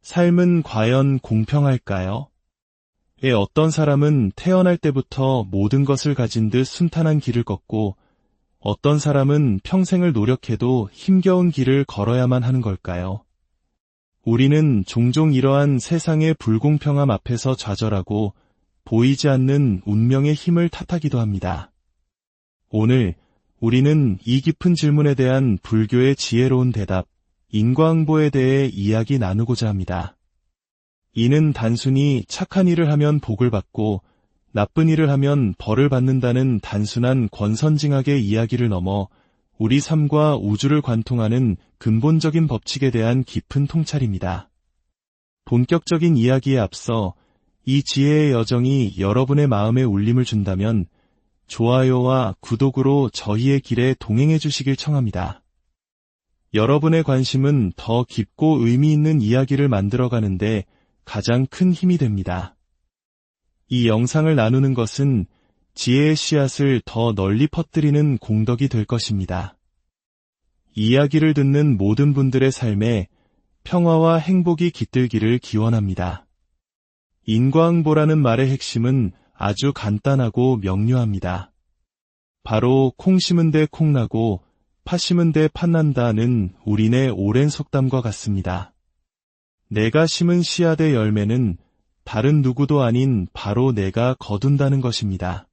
삶은 과연 공평할까요? 어떤 사람은 태어날 때부터 모든 것을 가진 듯 순탄한 길을 걷고 어떤 사람은 평생을 노력해도 힘겨운 길을 걸어야만 하는 걸까요? 우리는 종종 이러한 세상의 불공평함 앞에서 좌절하고 보이지 않는 운명의 힘을 탓하기도 합니다. 오늘 우리는 이 깊은 질문에 대한 불교의 지혜로운 대답, 인과응보에 대해 이야기 나누고자 합니다. 이는 단순히 착한 일을 하면 복을 받고 나쁜 일을 하면 벌을 받는다는 단순한 권선징악의 이야기를 넘어 우리 삶과 우주를 관통하는 근본적인 법칙에 대한 깊은 통찰입니다. 본격적인 이야기에 앞서 이 지혜의 여정이 여러분의 마음에 울림을 준다면 좋아요와 구독으로 저희의 길에 동행해 주시길 청합니다. 여러분의 관심은 더 깊고 의미 있는 이야기를 만들어가는데 가장 큰 힘이 됩니다. 이 영상을 나누는 것은 지혜의 씨앗을 더 널리 퍼뜨리는 공덕이 될 것입니다. 이야기를 듣는 모든 분들의 삶에 평화와 행복이 깃들기를 기원합니다. 인과응보라는 말의 핵심은 아주 간단하고 명료합니다. 바로 콩 심은 데 콩 나고 팥 심은 데 팥 난다는 우리네 오랜 속담과 같습니다. 내가 심은 씨앗의 열매는 다른 누구도 아닌 바로 내가 거둔다는 것입니다.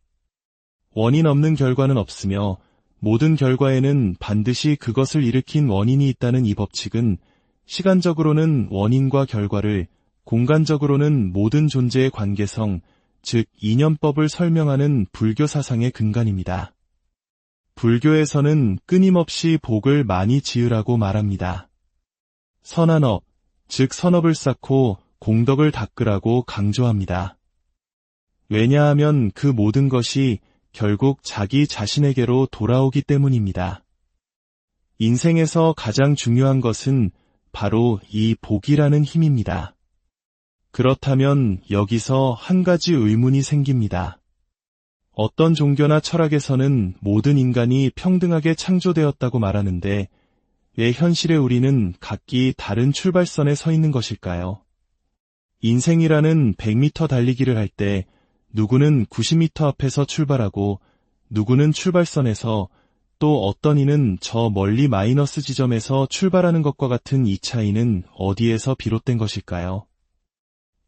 원인 없는 결과는 없으며 모든 결과에는 반드시 그것을 일으킨 원인이 있다는 이 법칙은 시간적으로는 원인과 결과를, 공간적으로는 모든 존재의 관계성, 즉 인연법을 설명하는 불교 사상의 근간입니다. 불교에서는 끊임없이 복을 많이 지으라고 말합니다. 선한 업, 즉 선업을 쌓고 공덕을 닦으라고 강조합니다. 왜냐하면 그 모든 것이 결국 자기 자신에게로 돌아오기 때문입니다. 인생에서 가장 중요한 것은 바로 이 복이라는 힘입니다. 그렇다면 여기서 한 가지 의문이 생깁니다. 어떤 종교나 철학에서는 모든 인간이 평등하게 창조되었다고 말하는데 왜 현실의 우리는 각기 다른 출발선에 서 있는 것일까요? 인생이라는 100m 달리기를 할 때 누구는 90m 앞에서 출발하고 누구는 출발선에서 또 어떤 이는 저 멀리 마이너스 지점에서 출발하는 것과 같은 이 차이는 어디에서 비롯된 것일까요?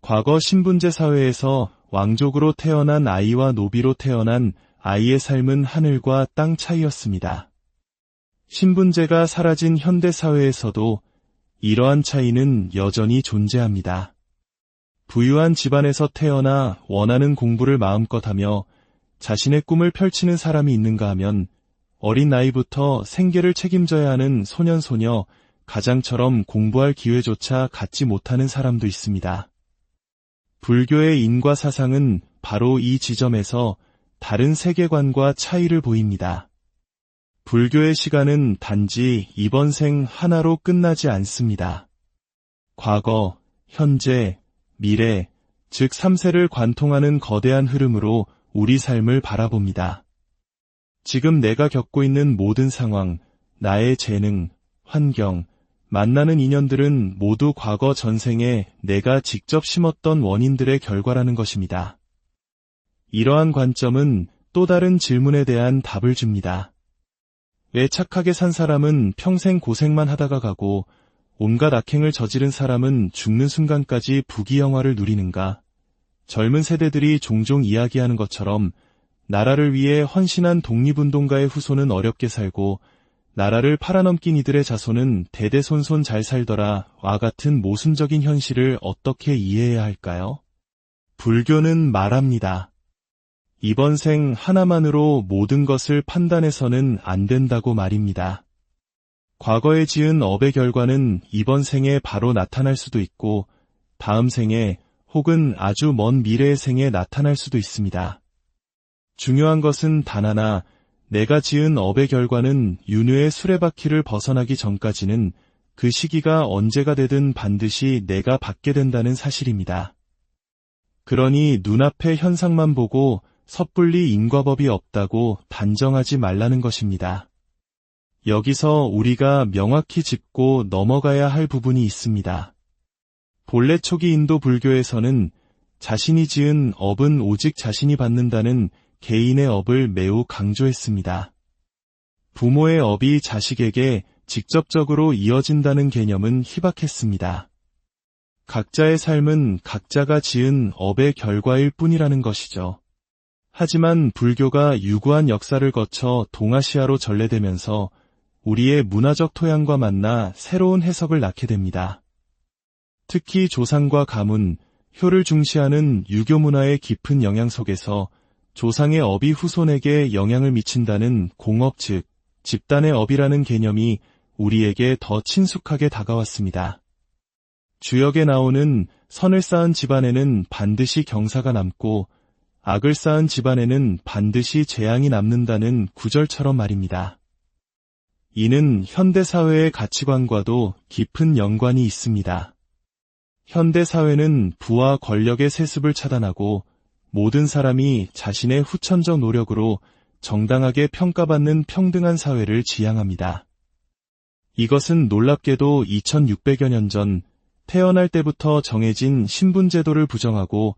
과거 신분제 사회에서 왕족으로 태어난 아이와 노비로 태어난 아이의 삶은 하늘과 땅 차이였습니다. 신분제가 사라진 현대사회에서도 이러한 차이는 여전히 존재합니다. 부유한 집안에서 태어나 원하는 공부를 마음껏 하며 자신의 꿈을 펼치는 사람이 있는가 하면 어린 나이부터 생계를 책임져야 하는 소년소녀, 가장처럼 공부할 기회조차 갖지 못하는 사람도 있습니다. 불교의 인과 사상은 바로 이 지점에서 다른 세계관과 차이를 보입니다. 불교의 시간은 단지 이번 생 하나로 끝나지 않습니다. 과거, 현재, 미래, 즉 3세를 관통하는 거대한 흐름으로 우리 삶을 바라봅니다. 지금 내가 겪고 있는 모든 상황, 나의 재능, 환경, 만나는 인연들은 모두 과거 전생에 내가 직접 심었던 원인들의 결과라는 것입니다. 이러한 관점은 또 다른 질문에 대한 답을 줍니다. 왜 착하게 산 사람은 평생 고생만 하다가 가고 온갖 악행을 저지른 사람은 죽는 순간까지 부귀영화를 누리는가? 젊은 세대들이 종종 이야기하는 것처럼 나라를 위해 헌신한 독립운동가의 후손은 어렵게 살고 나라를 팔아넘긴 이들의 자손은 대대손손 잘 살더라 와 같은 모순적인 현실을 어떻게 이해해야 할까요? 불교는 말합니다. 이번 생 하나만으로 모든 것을 판단해서는 안 된다고 말입니다. 과거에 지은 업의 결과는 이번 생에 바로 나타날 수도 있고 다음 생에 혹은 아주 먼 미래의 생에 나타날 수도 있습니다. 중요한 것은 단 하나, 내가 지은 업의 결과는 윤회의 수레바퀴를 벗어나기 전까지는 그 시기가 언제가 되든 반드시 내가 받게 된다는 사실입니다. 그러니 눈앞의 현상만 보고 섣불리 인과법이 없다고 단정하지 말라는 것입니다. 여기서 우리가 명확히 짚고 넘어가야 할 부분이 있습니다. 본래 초기 인도 불교에서는 자신이 지은 업은 오직 자신이 받는다는 개인의 업을 매우 강조했습니다. 부모의 업이 자식에게 직접적으로 이어진다는 개념은 희박했습니다. 각자의 삶은 각자가 지은 업의 결과일 뿐이라는 것이죠. 하지만 불교가 유구한 역사를 거쳐 동아시아로 전래되면서 우리의 문화적 토양과 만나 새로운 해석을 낳게 됩니다. 특히 조상과 가문, 효를 중시하는 유교 문화의 깊은 영향 속에서 조상의 업이 후손에게 영향을 미친다는 공업 즉 집단의 업이라는 개념이 우리에게 더 친숙하게 다가왔습니다. 주역에 나오는 선을 쌓은 집안에는 반드시 경사가 남고 악을 쌓은 집안에는 반드시 재앙이 남는다는 구절처럼 말입니다. 이는 현대사회의 가치관과도 깊은 연관이 있습니다. 현대사회는 부와 권력의 세습을 차단하고 모든 사람이 자신의 후천적 노력으로 정당하게 평가받는 평등한 사회를 지향합니다. 이것은 놀랍게도 2600여 년 전 태어날 때부터 정해진 신분제도를 부정하고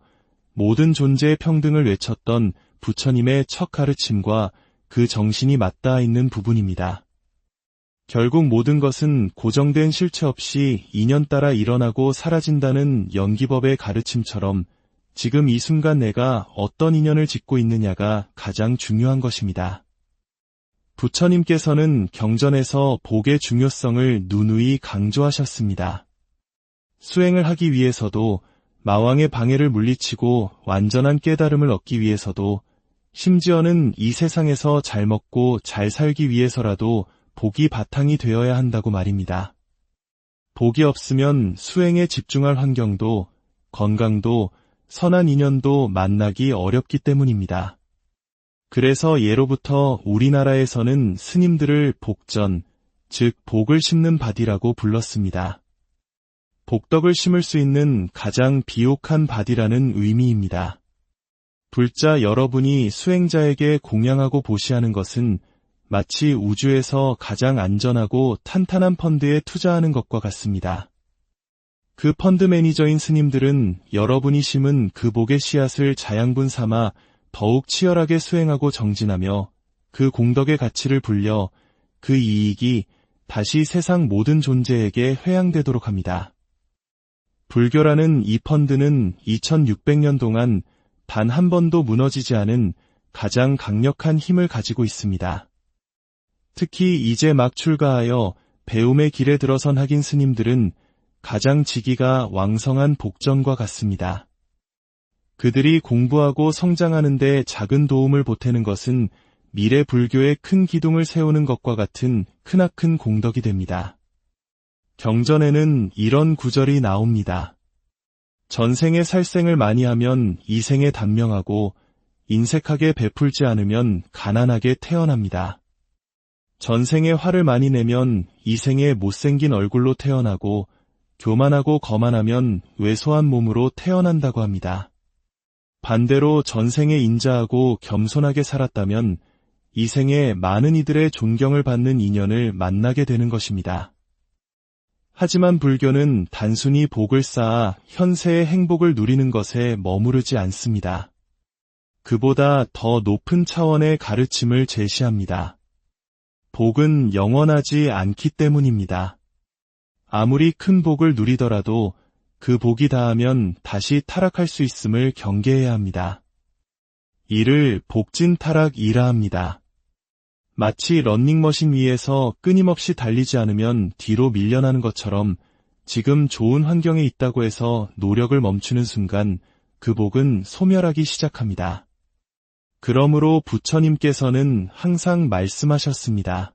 모든 존재의 평등을 외쳤던 부처님의 첫 가르침과 그 정신이 맞닿아 있는 부분입니다. 결국 모든 것은 고정된 실체 없이 인연 따라 일어나고 사라진다는 연기법의 가르침처럼 지금 이 순간 내가 어떤 인연을 짓고 있느냐가 가장 중요한 것입니다. 부처님께서는 경전에서 복의 중요성을 누누이 강조하셨습니다. 수행을 하기 위해서도 마왕의 방해를 물리치고 완전한 깨달음을 얻기 위해서도 심지어는 이 세상에서 잘 먹고 잘 살기 위해서라도 복이 바탕이 되어야 한다고 말입니다. 복이 없으면 수행에 집중할 환경도 건강도 선한 인연도 만나기 어렵기 때문입니다. 그래서 예로부터 우리나라에서는 스님들을 복전, 즉 복을 심는 밭이라고 불렀습니다. 복덕을 심을 수 있는 가장 비옥한 밭이라는 의미입니다. 불자 여러분이 수행자에게 공양하고 보시하는 것은 마치 우주에서 가장 안전하고 탄탄한 펀드에 투자하는 것과 같습니다. 그 펀드 매니저인 스님들은 여러분이 심은 그 복의 씨앗을 자양분 삼아 더욱 치열하게 수행하고 정진하며 그 공덕의 가치를 불려 그 이익이 다시 세상 모든 존재에게 회양되도록 합니다. 불교라는 이 펀드는 2600년 동안 단 한 번도 무너지지 않은 가장 강력한 힘을 가지고 있습니다. 특히 이제 막 출가하여 배움의 길에 들어선 학인 스님들은 가장 지기가 왕성한 복전과 같습니다. 그들이 공부하고 성장하는 데 작은 도움을 보태는 것은 미래 불교의 큰 기둥을 세우는 것과 같은 크나큰 공덕이 됩니다. 경전에는 이런 구절이 나옵니다. 전생에 살생을 많이 하면 이생에 단명하고 인색하게 베풀지 않으면 가난하게 태어납니다. 전생에 화를 많이 내면 이생에 못생긴 얼굴로 태어나고 교만하고 거만하면 왜소한 몸으로 태어난다고 합니다. 반대로 전생에 인자하고 겸손하게 살았다면 이생에 많은 이들의 존경을 받는 인연을 만나게 되는 것입니다. 하지만 불교는 단순히 복을 쌓아 현세의 행복을 누리는 것에 머무르지 않습니다. 그보다 더 높은 차원의 가르침을 제시합니다. 복은 영원하지 않기 때문입니다. 아무리 큰 복을 누리더라도 그 복이 다하면 다시 타락할 수 있음을 경계해야 합니다. 이를 복진타락이라 합니다. 마치 러닝머신 위에서 끊임없이 달리지 않으면 뒤로 밀려나는 것처럼 지금 좋은 환경에 있다고 해서 노력을 멈추는 순간 그 복은 소멸하기 시작합니다. 그러므로 부처님께서는 항상 말씀하셨습니다.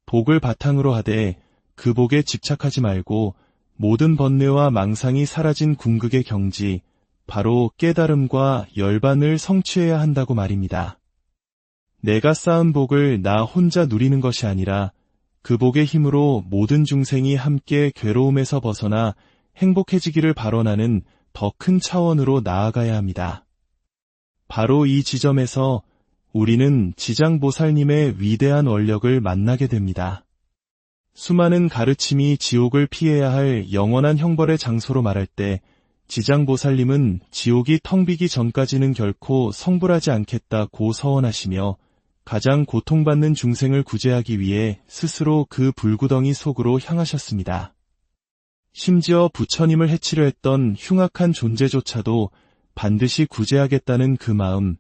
복을 바탕으로 하되 그 복에 집착하지 말고 모든 번뇌와 망상이 사라진 궁극의 경지, 바로 깨달음과 열반을 성취해야 한다고 말입니다. 내가 쌓은 복을 나 혼자 누리는 것이 아니라 그 복의 힘으로 모든 중생이 함께 괴로움에서 벗어나 행복해지기를 발언하는 더 큰 차원으로 나아가야 합니다. 바로 이 지점에서 우리는 지장보살님의 위대한 원력을 만나게 됩니다. 수많은 가르침이 지옥을 피해야 할 영원한 형벌의 장소로 말할 때 지장보살님은 지옥이 텅 비기 전까지는 결코 성불하지 않겠다고 서원하시며 가장 고통받는 중생을 구제하기 위해 스스로 그 불구덩이 속으로 향하셨습니다. 심지어 부처님을 해치려 했던 흉악한 존재조차도 반드시 구제하겠다는 그 마음,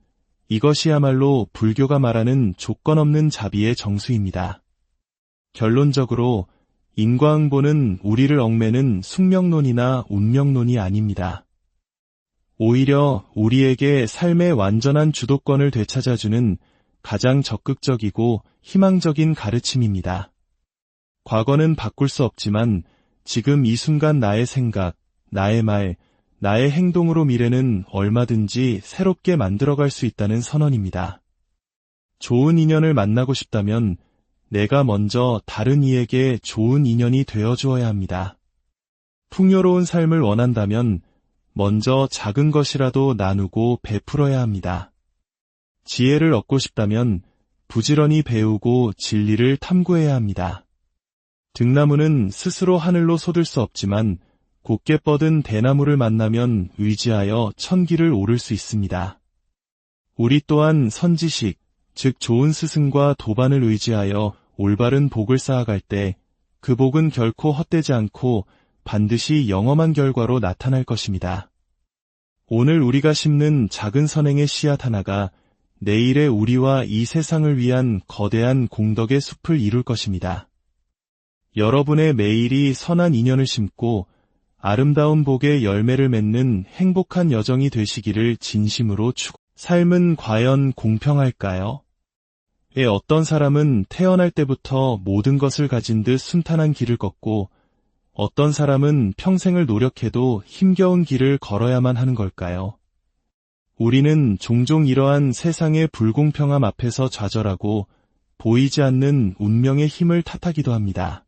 이것이야말로 불교가 말하는 조건 없는 자비의 정수입니다. 결론적으로 인과응보는 우리를 얽매는 숙명론이나 운명론이 아닙니다. 오히려 우리에게 삶의 완전한 주도권을 되찾아주는 가장 적극적이고 희망적인 가르침입니다. 과거는 바꿀 수 없지만 지금 이 순간 나의 생각, 나의 말, 나의 행동으로 미래는 얼마든지 새롭게 만들어갈 수 있다는 선언입니다. 좋은 인연을 만나고 싶다면 내가 먼저 다른 이에게 좋은 인연이 되어주어야 합니다. 풍요로운 삶을 원한다면 먼저 작은 것이라도 나누고 베풀어야 합니다. 지혜를 얻고 싶다면 부지런히 배우고 진리를 탐구해야 합니다. 등나무는 스스로 하늘로 솟을 수 없지만 곧게 뻗은 대나무를 만나면 의지하여 천기를 오를 수 있습니다. 우리 또한 선지식, 즉 좋은 스승과 도반을 의지하여 올바른 복을 쌓아갈 때 그 복은 결코 헛되지 않고 반드시 영험한 결과로 나타날 것입니다. 오늘 우리가 심는 작은 선행의 씨앗 하나가 내일의 우리와 이 세상을 위한 거대한 공덕의 숲을 이룰 것입니다. 여러분의 매일이 선한 인연을 심고 아름다운 복의 열매를 맺는 행복한 여정이 되시기를 진심으로 축원합니다. 삶은 과연 공평할까요? 어떤 사람은 태어날 때부터 모든 것을 가진 듯 순탄한 길을 걷고 어떤 사람은 평생을 노력해도 힘겨운 길을 걸어야만 하는 걸까요? 우리는 종종 이러한 세상의 불공평함 앞에서 좌절하고 보이지 않는 운명의 힘을 탓하기도 합니다.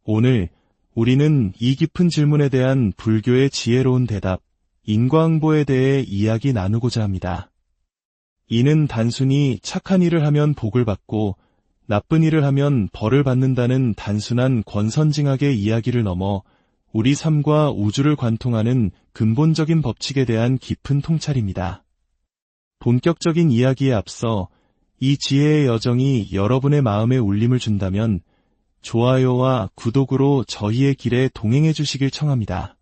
오늘 우리는 이 깊은 질문에 대한 불교의 지혜로운 대답, 인과응보에 대해 이야기 나누고자 합니다. 이는 단순히 착한 일을 하면 복을 받고 나쁜 일을 하면 벌을 받는다는 단순한 권선징악의 이야기를 넘어 우리 삶과 우주를 관통하는 근본적인 법칙에 대한 깊은 통찰입니다. 본격적인 이야기에 앞서 이 지혜의 여정이 여러분의 마음에 울림을 준다면 좋아요와 구독으로 저희의 길에 동행해 주시길 청합니다.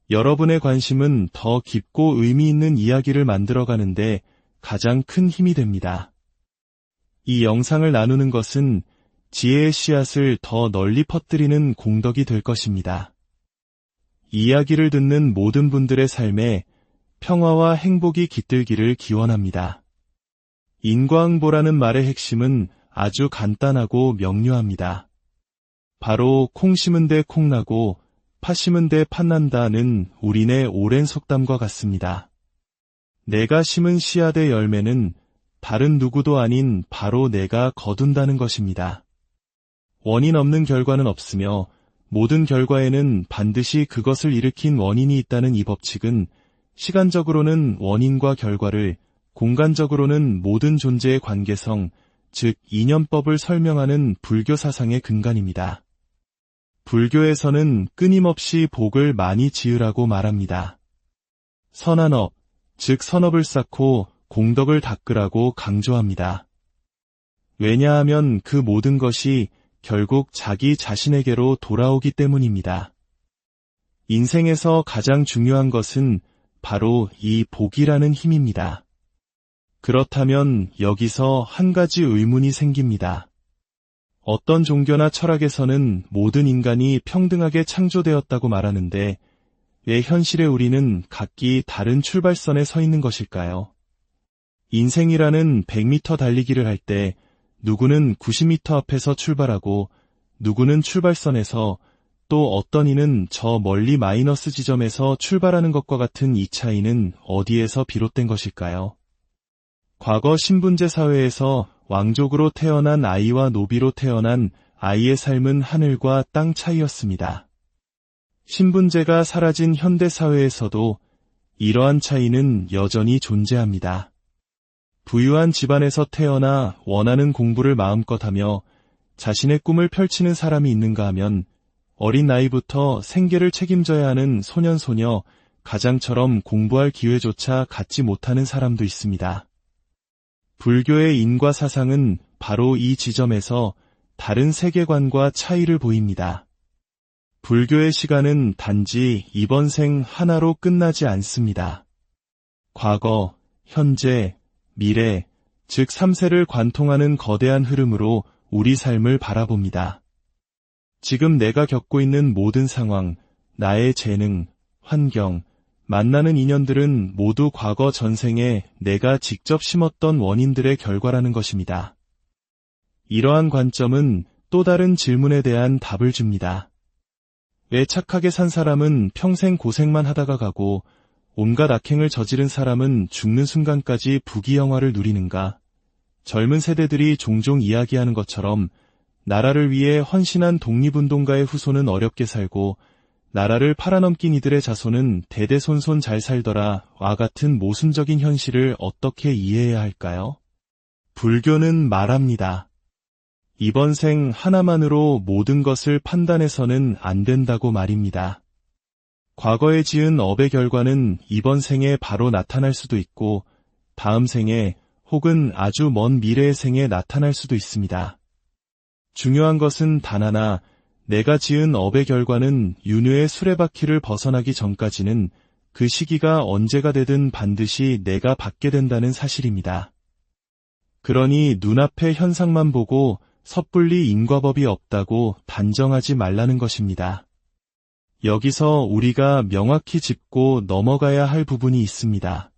여러분의 관심은 더 깊고 의미 있는 이야기를 만들어가는데 가장 큰 힘이 됩니다. 이 영상을 나누는 것은 지혜의 씨앗을 더 널리 퍼뜨리는 공덕이 될 것입니다. 이야기를 듣는 모든 분들의 삶에 평화와 행복이 깃들기를 기원합니다. 인과응보라는 말의 핵심은 아주 간단하고 명료합니다. 바로 콩 심은 데 콩 나고 팥 심은 데 팥 난다는 우리네 오랜 속담과 같습니다. 내가 심은 씨앗의 열매는 다른 누구도 아닌 바로 내가 거둔다는 것입니다. 원인 없는 결과는 없으며 모든 결과에는 반드시 그것을 일으킨 원인이 있다는 이 법칙은 시간적으로는 원인과 결과를, 공간적으로는 모든 존재의 관계성, 즉 인연법을 설명하는 불교 사상의 근간입니다. 불교에서는 끊임없이 복을 많이 지으라고 말합니다. 선한 업, 즉 선업을 쌓고 공덕을 닦으라고 강조합니다. 왜냐하면 그 모든 것이 결국 자기 자신에게로 돌아오기 때문입니다. 인생에서 가장 중요한 것은 바로 이 복이라는 힘입니다. 그렇다면 여기서 한 가지 의문이 생깁니다. 어떤 종교나 철학에서는 모든 인간이 평등하게 창조되었다고 말하는데 왜 현실의 우리는 각기 다른 출발선에 서 있는 것일까요? 인생이라는 100m 달리기를 할 때 누구는 90m 앞에서 출발하고 누구는 출발선에서 또 어떤 이는 저 멀리 마이너스 지점에서 출발하는 것과 같은 이 차이는 어디에서 비롯된 것일까요? 과거 신분제 사회에서 왕족으로 태어난 아이와 노비로 태어난 아이의 삶은 하늘과 땅 차이였습니다. 신분제가 사라진 현대사회에서도 이러한 차이는 여전히 존재합니다. 부유한 집안에서 태어나 원하는 공부를 마음껏 하며 자신의 꿈을 펼치는 사람이 있는가 하면 어린 나이부터 생계를 책임져야 하는 소년소녀, 가장처럼 공부할 기회조차 갖지 못하는 사람도 있습니다. 불교의 인과 사상은 바로 이 지점에서 다른 세계관과 차이를 보입니다. 불교의 시간은 단지 이번 생 하나로 끝나지 않습니다. 과거, 현재, 미래, 즉 3세를 관통하는 거대한 흐름으로 우리 삶을 바라봅니다. 지금 내가 겪고 있는 모든 상황, 나의 재능, 환경, 만나는 인연들은 모두 과거 전생에 내가 직접 심었던 원인들의 결과라는 것입니다. 이러한 관점은 또 다른 질문에 대한 답을 줍니다. 왜 착하게 산 사람은 평생 고생만 하다가 가고 온갖 악행을 저지른 사람은 죽는 순간까지 부귀영화를 누리는가? 젊은 세대들이 종종 이야기하는 것처럼 나라를 위해 헌신한 독립운동가의 후손은 어렵게 살고 나라를 팔아넘긴 이들의 자손은 대대손손 잘 살더라 와 같은 모순적인 현실을 어떻게 이해해야 할까요? 불교는 말합니다. 이번 생 하나만으로 모든 것을 판단해서는 안 된다고 말입니다. 과거에 지은 업의 결과는 이번 생에 바로 나타날 수도 있고 다음 생에 혹은 아주 먼 미래의 생에 나타날 수도 있습니다. 중요한 것은 단 하나, 내가 지은 업의 결과는 윤회의 수레바퀴를 벗어나기 전까지는 그 시기가 언제가 되든 반드시 내가 받게 된다는 사실입니다. 그러니 눈앞의 현상만 보고 섣불리 인과법이 없다고 단정하지 말라는 것입니다. 여기서 우리가 명확히 짚고 넘어가야 할 부분이 있습니다.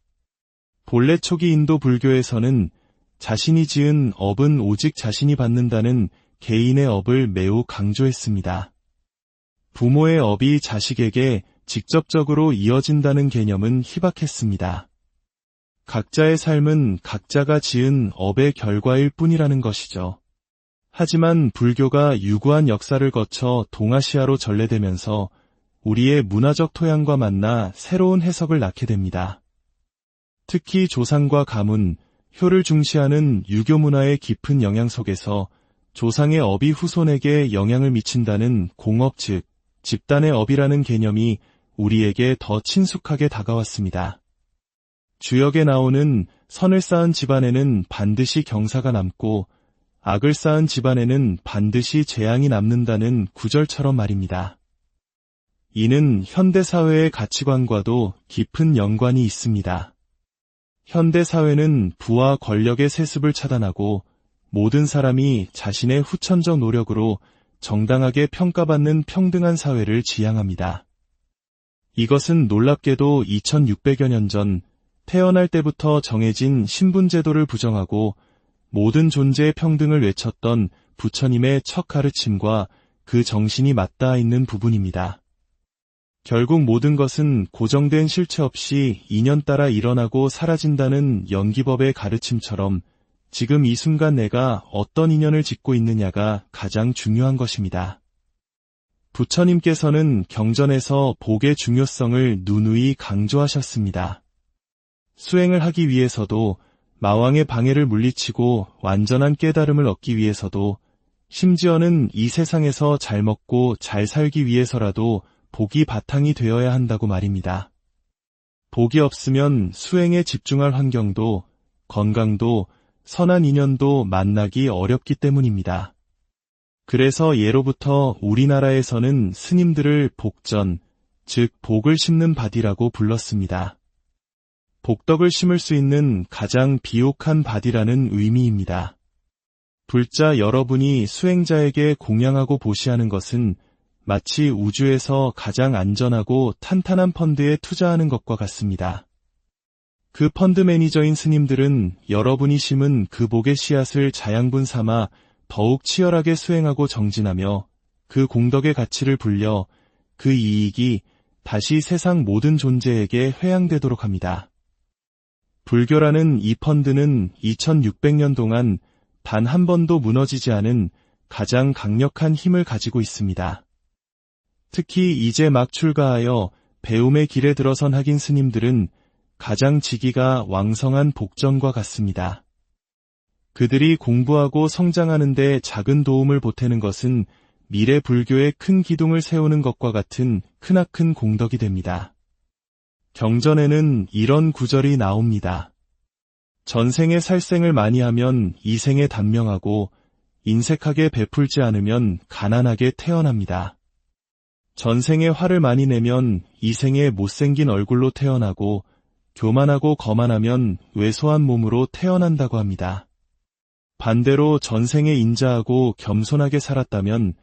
본래 초기 인도 불교에서는 자신이 지은 업은 오직 자신이 받는다는 개인의 업을 매우 강조했습니다. 부모의 업이 자식에게 직접적으로 이어진다는 개념은 희박했습니다. 각자의 삶은 각자가 지은 업의 결과일 뿐이라는 것이죠. 하지만 불교가 유구한 역사를 거쳐 동아시아로 전래되면서 우리의 문화적 토양과 만나 새로운 해석을 낳게 됩니다. 특히 조상과 가문, 효를 중시하는 유교 문화의 깊은 영향 속에서 조상의 업이 후손에게 영향을 미친다는 공업 즉 집단의 업이라는 개념이 우리에게 더 친숙하게 다가왔습니다. 주역에 나오는 선을 쌓은 집안에는 반드시 경사가 남고 악을 쌓은 집안에는 반드시 재앙이 남는다는 구절처럼 말입니다. 이는 현대사회의 가치관과도 깊은 연관이 있습니다. 현대사회는 부와 권력의 세습을 차단하고 모든 사람이 자신의 후천적 노력으로 정당하게 평가받는 평등한 사회를 지향합니다. 이것은 놀랍게도 2600여 년 전 태어날 때부터 정해진 신분제도를 부정하고 모든 존재의 평등을 외쳤던 부처님의 첫 가르침과 그 정신이 맞닿아 있는 부분입니다. 결국 모든 것은 고정된 실체 없이 인연 따라 일어나고 사라진다는 연기법의 가르침처럼 지금 이 순간 내가 어떤 인연을 짓고 있느냐가 가장 중요한 것입니다. 부처님께서는 경전에서 복의 중요성을 누누이 강조하셨습니다. 수행을 하기 위해서도 마왕의 방해를 물리치고 완전한 깨달음을 얻기 위해서도 심지어는 이 세상에서 잘 먹고 잘 살기 위해서라도 복이 바탕이 되어야 한다고 말입니다. 복이 없으면 수행에 집중할 환경도 건강도 선한 인연도 만나기 어렵기 때문입니다. 그래서 예로부터 우리나라에서는 스님들을 복전, 즉 복을 심는 밭이라고 불렀습니다. 복덕을 심을 수 있는 가장 비옥한 밭이라는 의미입니다. 불자 여러분이 수행자에게 공양하고 보시하는 것은 마치 우주에서 가장 안전하고 탄탄한 펀드에 투자하는 것과 같습니다. 그 펀드 매니저인 스님들은 여러분이 심은 그 복의 씨앗을 자양분 삼아 더욱 치열하게 수행하고 정진하며 그 공덕의 가치를 불려 그 이익이 다시 세상 모든 존재에게 회양되도록 합니다. 불교라는 이 펀드는 2600년 동안 단 한 번도 무너지지 않은 가장 강력한 힘을 가지고 있습니다. 특히 이제 막 출가하여 배움의 길에 들어선 학인 스님들은 가장 지기가 왕성한 복전과 같습니다. 그들이 공부하고 성장하는 데 작은 도움을 보태는 것은 미래 불교에 큰 기둥을 세우는 것과 같은 크나큰 공덕이 됩니다. 경전에는 이런 구절이 나옵니다. 전생에 살생을 많이 하면 이생에 단명하고 인색하게 베풀지 않으면 가난하게 태어납니다. 전생에 화를 많이 내면 이생에 못생긴 얼굴로 태어나고 교만하고 거만하면 왜소한 몸으로 태어난다고 합니다. 반대로 전생에 인자하고 겸손하게 살았다면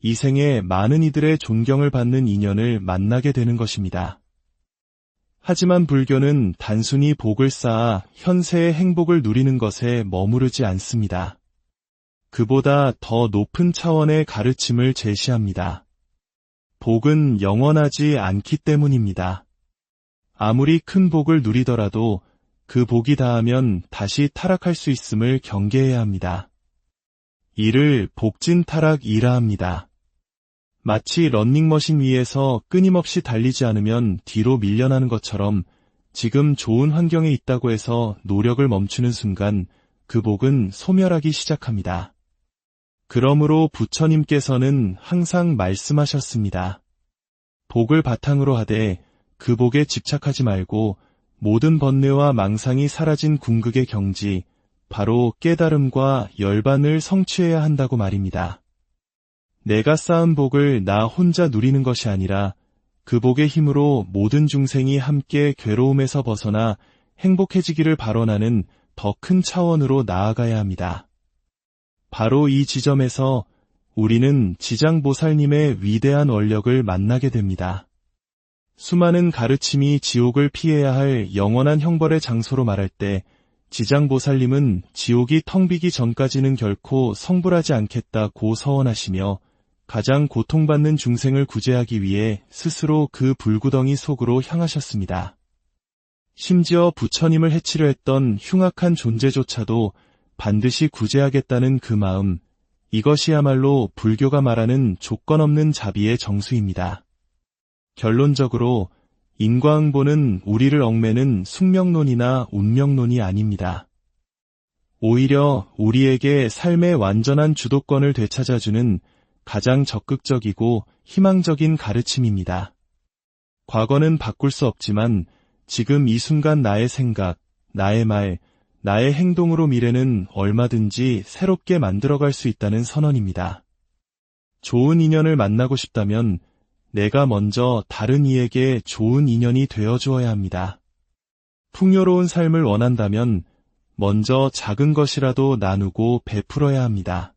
이생에 많은 이들의 존경을 받는 인연을 만나게 되는 것입니다. 하지만 불교는 단순히 복을 쌓아 현세의 행복을 누리는 것에 머무르지 않습니다. 그보다 더 높은 차원의 가르침을 제시합니다. 복은 영원하지 않기 때문입니다. 아무리 큰 복을 누리더라도 그 복이 다하면 다시 타락할 수 있음을 경계해야 합니다. 이를 복진타락이라 합니다. 마치 러닝머신 위에서 끊임없이 달리지 않으면 뒤로 밀려나는 것처럼 지금 좋은 환경에 있다고 해서 노력을 멈추는 순간 그 복은 소멸하기 시작합니다. 그러므로 부처님께서는 항상 말씀하셨습니다. 복을 바탕으로 하되 그 복에 집착하지 말고 모든 번뇌와 망상이 사라진 궁극의 경지, 바로 깨달음과 열반을 성취해야 한다고 말입니다. 내가 쌓은 복을 나 혼자 누리는 것이 아니라 그 복의 힘으로 모든 중생이 함께 괴로움에서 벗어나 행복해지기를 발언하는 더 큰 차원으로 나아가야 합니다. 바로 이 지점에서 우리는 지장보살님의 위대한 원력을 만나게 됩니다. 수많은 가르침이 지옥을 피해야 할 영원한 형벌의 장소로 말할 때 지장보살님은 지옥이 텅 비기 전까지는 결코 성불하지 않겠다고 서원하시며 가장 고통받는 중생을 구제하기 위해 스스로 그 불구덩이 속으로 향하셨습니다. 심지어 부처님을 해치려 했던 흉악한 존재조차도 반드시 구제하겠다는 그 마음, 이것이야말로 불교가 말하는 조건 없는 자비의 정수입니다. 결론적으로 인과응보는 우리를 얽매는 숙명론이나 운명론이 아닙니다. 오히려 우리에게 삶의 완전한 주도권을 되찾아주는 가장 적극적이고 희망적인 가르침입니다. 과거는 바꿀 수 없지만 지금 이 순간 나의 생각, 나의 말, 나의 행동으로 미래는 얼마든지 새롭게 만들어갈 수 있다는 선언입니다. 좋은 인연을 만나고 싶다면 내가 먼저 다른 이에게 좋은 인연이 되어주어야 합니다. 풍요로운 삶을 원한다면 먼저 작은 것이라도 나누고 베풀어야 합니다.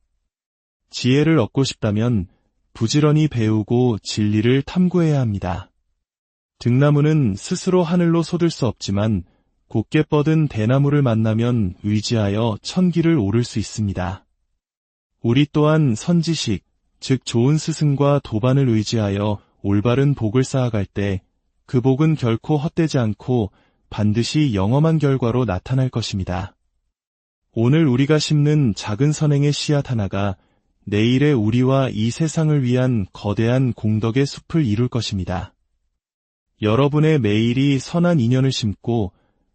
지혜를 얻고 싶다면 부지런히 배우고 진리를 탐구해야 합니다. 등나무는 스스로 하늘로 솟을 수 없지만 곧게 뻗은 대나무를 만나면 의지하여 천기를 오를 수 있습니다. 우리 또한 선지식, 즉 좋은 스승과 도반을 의지하여 올바른 복을 쌓아갈 때 그 복은 결코 헛되지 않고 반드시 영험한 결과로 나타날 것입니다. 오늘 우리가 심는 작은 선행의 씨앗 하나가 내일의 우리와 이 세상을 위한 거대한 공덕의 숲을 이룰 것입니다. 여러분의 매일이 선한 인연을 심고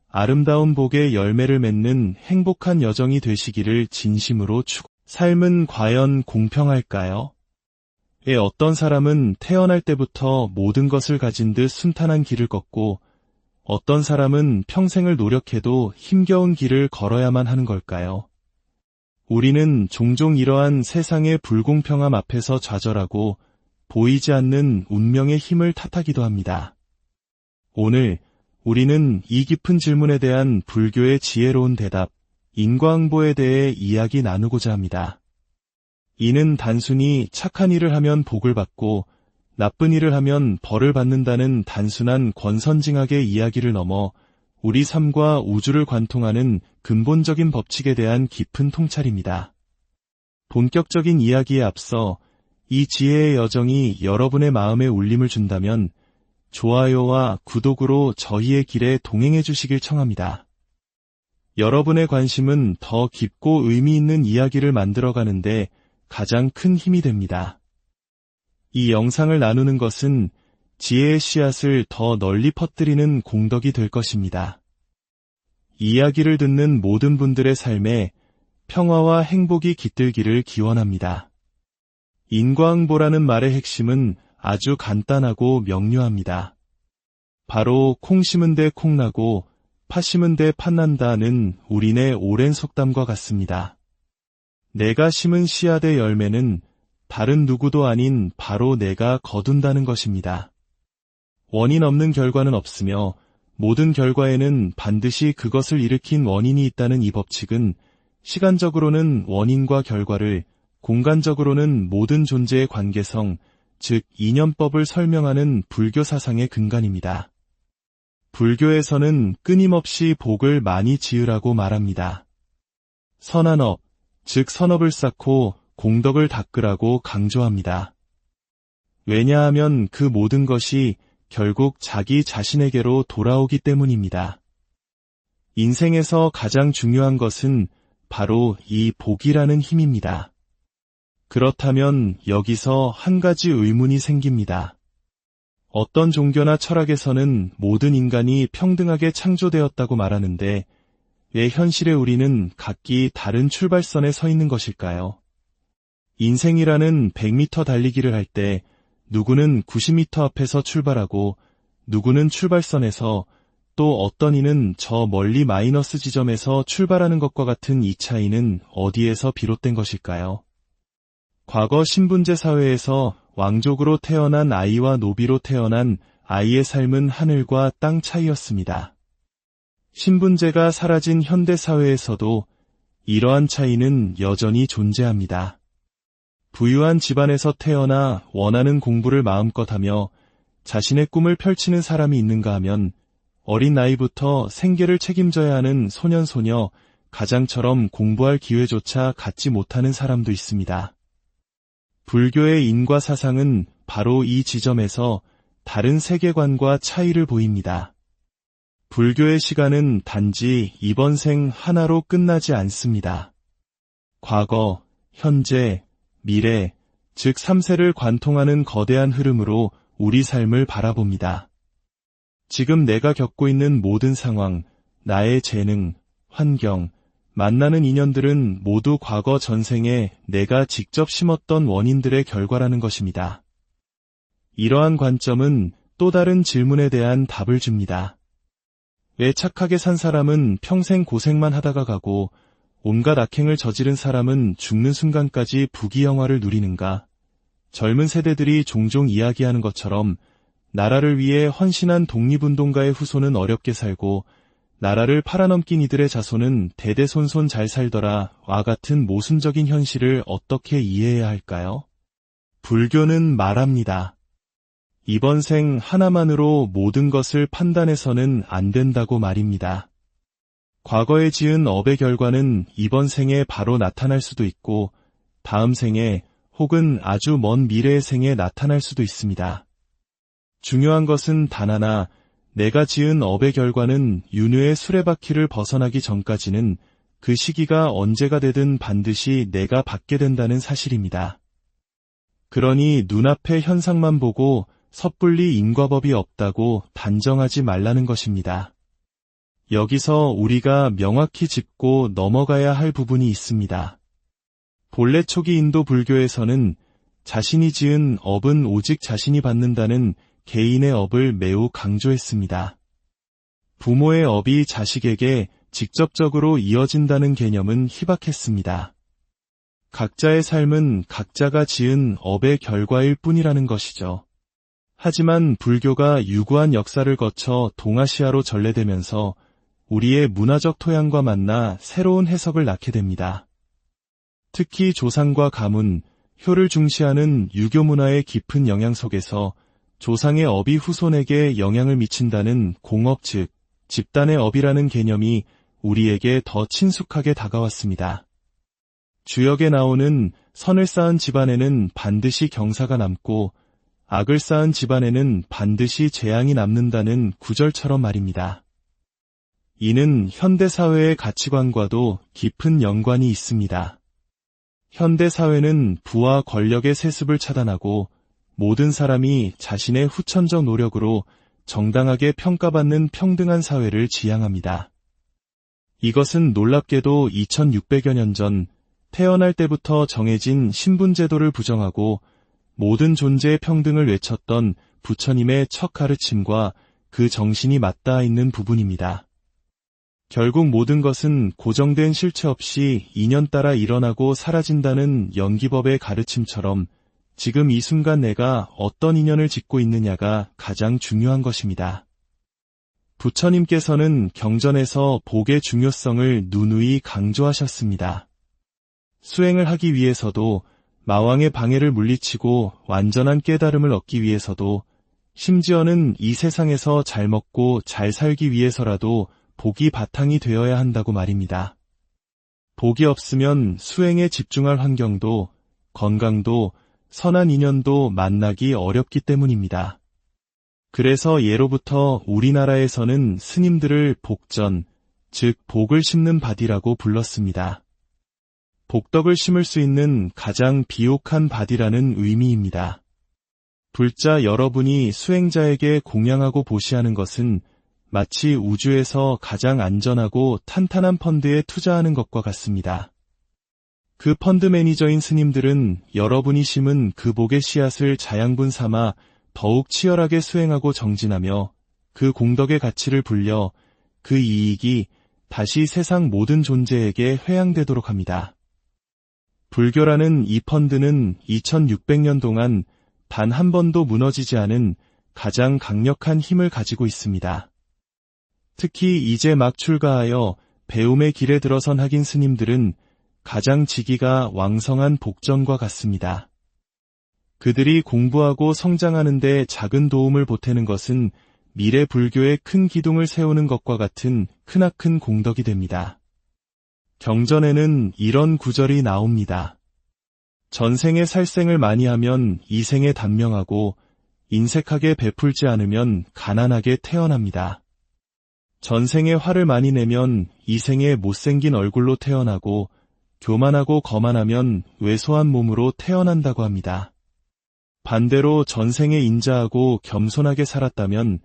아름다운 복의 열매를 맺는 행복한 여정이 되시기를 진심으로 삶은 과연 공평할까요? 어떤 사람은 태어날 때부터 모든 것을 가진 듯 순탄한 길을 걷고 어떤 사람은 평생을 노력해도 힘겨운 길을 걸어야만 하는 걸까요? 우리는 종종 이러한 세상의 불공평함 앞에서 좌절하고 보이지 않는 운명의 힘을 탓하기도 합니다. 오늘 우리는 이 깊은 질문에 대한 불교의 지혜로운 대답, 인과응보에 대해 이야기 나누고자 합니다. 이는 단순히 착한 일을 하면 복을 받고 나쁜 일을 하면 벌을 받는다는 단순한 권선징악의 이야기를 넘어 우리 삶과 우주를 관통하는 근본적인 법칙에 대한 깊은 통찰입니다. 본격적인 이야기에 앞서 이 지혜의 여정이 여러분의 마음에 울림을 준다면 좋아요와 구독으로 저희의 길에 동행해 주시길 청합니다. 여러분의 관심은 더 깊고 의미 있는 이야기를 만들어가는데 가장 큰 힘이 됩니다. 이 영상을 나누는 것은 지혜의 씨앗을 더 널리 퍼뜨리는 공덕이 될 것입니다. 이야기를 듣는 모든 분들의 삶에 평화와 행복이 깃들기를 기원합니다. 인과응보라는 말의 핵심은 아주 간단하고 명료합니다. 바로 콩 심은 데 콩 나고 파 심은 데 팥 난다는 우리네 오랜 속담과 같습니다. 내가 심은 씨앗의 열매는 다른 누구도 아닌 바로 내가 거둔다는 것입니다. 원인 없는 결과는 없으며 모든 결과에는 반드시 그것을 일으킨 원인이 있다는 이 법칙은 시간적으로는 원인과 결과를, 공간적으로는 모든 존재의 관계성, 즉 인연법을 설명하는 불교 사상의 근간입니다. 불교에서는 끊임없이 복을 많이 지으라고 말합니다. 선한 업, 즉 선업을 쌓고 공덕을 닦으라고 강조합니다. 왜냐하면 그 모든 것이 결국 자기 자신에게로 돌아오기 때문입니다. 인생에서 가장 중요한 것은 바로 이 복이라는 힘입니다. 그렇다면 여기서 한 가지 의문이 생깁니다. 어떤 종교나 철학에서는 모든 인간이 평등하게 창조되었다고 말하는데 왜 현실의 우리는 각기 다른 출발선에 서 있는 것일까요? 인생이라는 100m 달리기를 할 때 누구는 90m 앞에서 출발하고 누구는 출발선에서 또 어떤 이는 저 멀리 마이너스 지점에서 출발하는 것과 같은 이 차이는 어디에서 비롯된 것일까요? 과거 신분제 사회에서 왕족으로 태어난 아이와 노비로 태어난 아이의 삶은 하늘과 땅 차이였습니다. 신분제가 사라진 현대 사회에서도 이러한 차이는 여전히 존재합니다. 부유한 집안에서 태어나 원하는 공부를 마음껏 하며 자신의 꿈을 펼치는 사람이 있는가 하면 어린 나이부터 생계를 책임져야 하는 소년소녀, 가장처럼 공부할 기회조차 갖지 못하는 사람도 있습니다. 불교의 인과 사상은 바로 이 지점에서 다른 세계관과 차이를 보입니다. 불교의 시간은 단지 이번 생 하나로 끝나지 않습니다. 과거, 현재, 미래, 즉 3세를 관통하는 거대한 흐름으로 우리 삶을 바라봅니다. 지금 내가 겪고 있는 모든 상황, 나의 재능, 환경, 만나는 인연들은 모두 과거 전생에 내가 직접 심었던 원인들의 결과라는 것입니다. 이러한 관점은 또 다른 질문에 대한 답을 줍니다. 왜 착하게 산 사람은 평생 고생만 하다가 가고 온갖 악행을 저지른 사람은 죽는 순간까지 부귀영화를 누리는가? 젊은 세대들이 종종 이야기하는 것처럼 나라를 위해 헌신한 독립운동가의 후손은 어렵게 살고 나라를 팔아넘긴 이들의 자손은 대대손손 잘 살더라 와 같은 모순적인 현실을 어떻게 이해해야 할까요? 불교는 말합니다. 이번 생 하나만으로 모든 것을 판단해서는 안 된다고 말입니다. 과거에 지은 업의 결과는 이번 생에 바로 나타날 수도 있고 다음 생에 혹은 아주 먼 미래의 생에 나타날 수도 있습니다. 중요한 것은 단 하나, 내가 지은 업의 결과는 윤회의 수레바퀴를 벗어나기 전까지는 그 시기가 언제가 되든 반드시 내가 받게 된다는 사실입니다. 그러니 눈앞의 현상만 보고 섣불리 인과법이 없다고 단정하지 말라는 것입니다. 여기서 우리가 명확히 짚고 넘어가야 할 부분이 있습니다. 본래 초기 인도 불교에서는 자신이 지은 업은 오직 자신이 받는다는 개인의 업을 매우 강조했습니다. 부모의 업이 자식에게 직접적으로 이어진다는 개념은 희박했습니다. 각자의 삶은 각자가 지은 업의 결과일 뿐이라는 것이죠. 하지만 불교가 유구한 역사를 거쳐 동아시아로 전래되면서 우리의 문화적 토양과 만나 새로운 해석을 낳게 됩니다. 특히 조상과 가문, 효를 중시하는 유교 문화의 깊은 영향 속에서 조상의 업이 후손에게 영향을 미친다는 공업 즉 집단의 업이라는 개념이 우리에게 더 친숙하게 다가왔습니다. 주역에 나오는 선을 쌓은 집안에는 반드시 경사가 남고 악을 쌓은 집안에는 반드시 재앙이 남는다는 구절처럼 말입니다. 이는 현대사회의 가치관과도 깊은 연관이 있습니다. 현대사회는 부와 권력의 세습을 차단하고 모든 사람이 자신의 후천적 노력으로 정당하게 평가받는 평등한 사회를 지향합니다. 이것은 놀랍게도 2600여 년 전 태어날 때부터 정해진 신분제도를 부정하고 모든 존재의 평등을 외쳤던 부처님의 첫 가르침과 그 정신이 맞닿아 있는 부분입니다. 결국 모든 것은 고정된 실체 없이 인연 따라 일어나고 사라진다는 연기법의 가르침처럼 지금 이 순간 내가 어떤 인연을 짓고 있느냐가 가장 중요한 것입니다. 부처님께서는 경전에서 복의 중요성을 누누이 강조하셨습니다. 수행을 하기 위해서도 마왕의 방해를 물리치고 완전한 깨달음을 얻기 위해서도 심지어는 이 세상에서 잘 먹고 잘 살기 위해서라도 복이 바탕이 되어야 한다고 말입니다. 복이 없으면 수행에 집중할 환경도 건강도 선한 인연도 만나기 어렵기 때문입니다. 그래서 예로부터 우리나라에서는 스님들을 복전, 즉 복을 심는 바디라고 불렀습니다. 복덕을 심을 수 있는 가장 비옥한 바디라는 의미입니다. 불자 여러분이 수행자에게 공양하고 보시하는 것은 마치 우주에서 가장 안전하고 탄탄한 펀드에 투자하는 것과 같습니다. 그 펀드 매니저인 스님들은 여러분이 심은 그 복의 씨앗을 자양분 삼아 더욱 치열하게 수행하고 정진하며 그 공덕의 가치를 불려 그 이익이 다시 세상 모든 존재에게 회양되도록 합니다. 불교라는 이 펀드는 2600년 동안 단 한 번도 무너지지 않은 가장 강력한 힘을 가지고 있습니다. 특히 이제 막 출가하여 배움의 길에 들어선 학인 스님들은 가장 지기가 왕성한 복전과 같습니다. 그들이 공부하고 성장하는 데 작은 도움을 보태는 것은 미래 불교의 큰 기둥을 세우는 것과 같은 크나큰 공덕이 됩니다. 경전에는 이런 구절이 나옵니다. 전생에 살생을 많이 하면 이생에 단명하고 인색하게 베풀지 않으면 가난하게 태어납니다. 전생에 화를 많이 내면 이생에 못생긴 얼굴로 태어나고 교만하고 거만하면 왜소한 몸으로 태어난다고 합니다. 반대로 전생에 인자하고 겸손하게 살았다면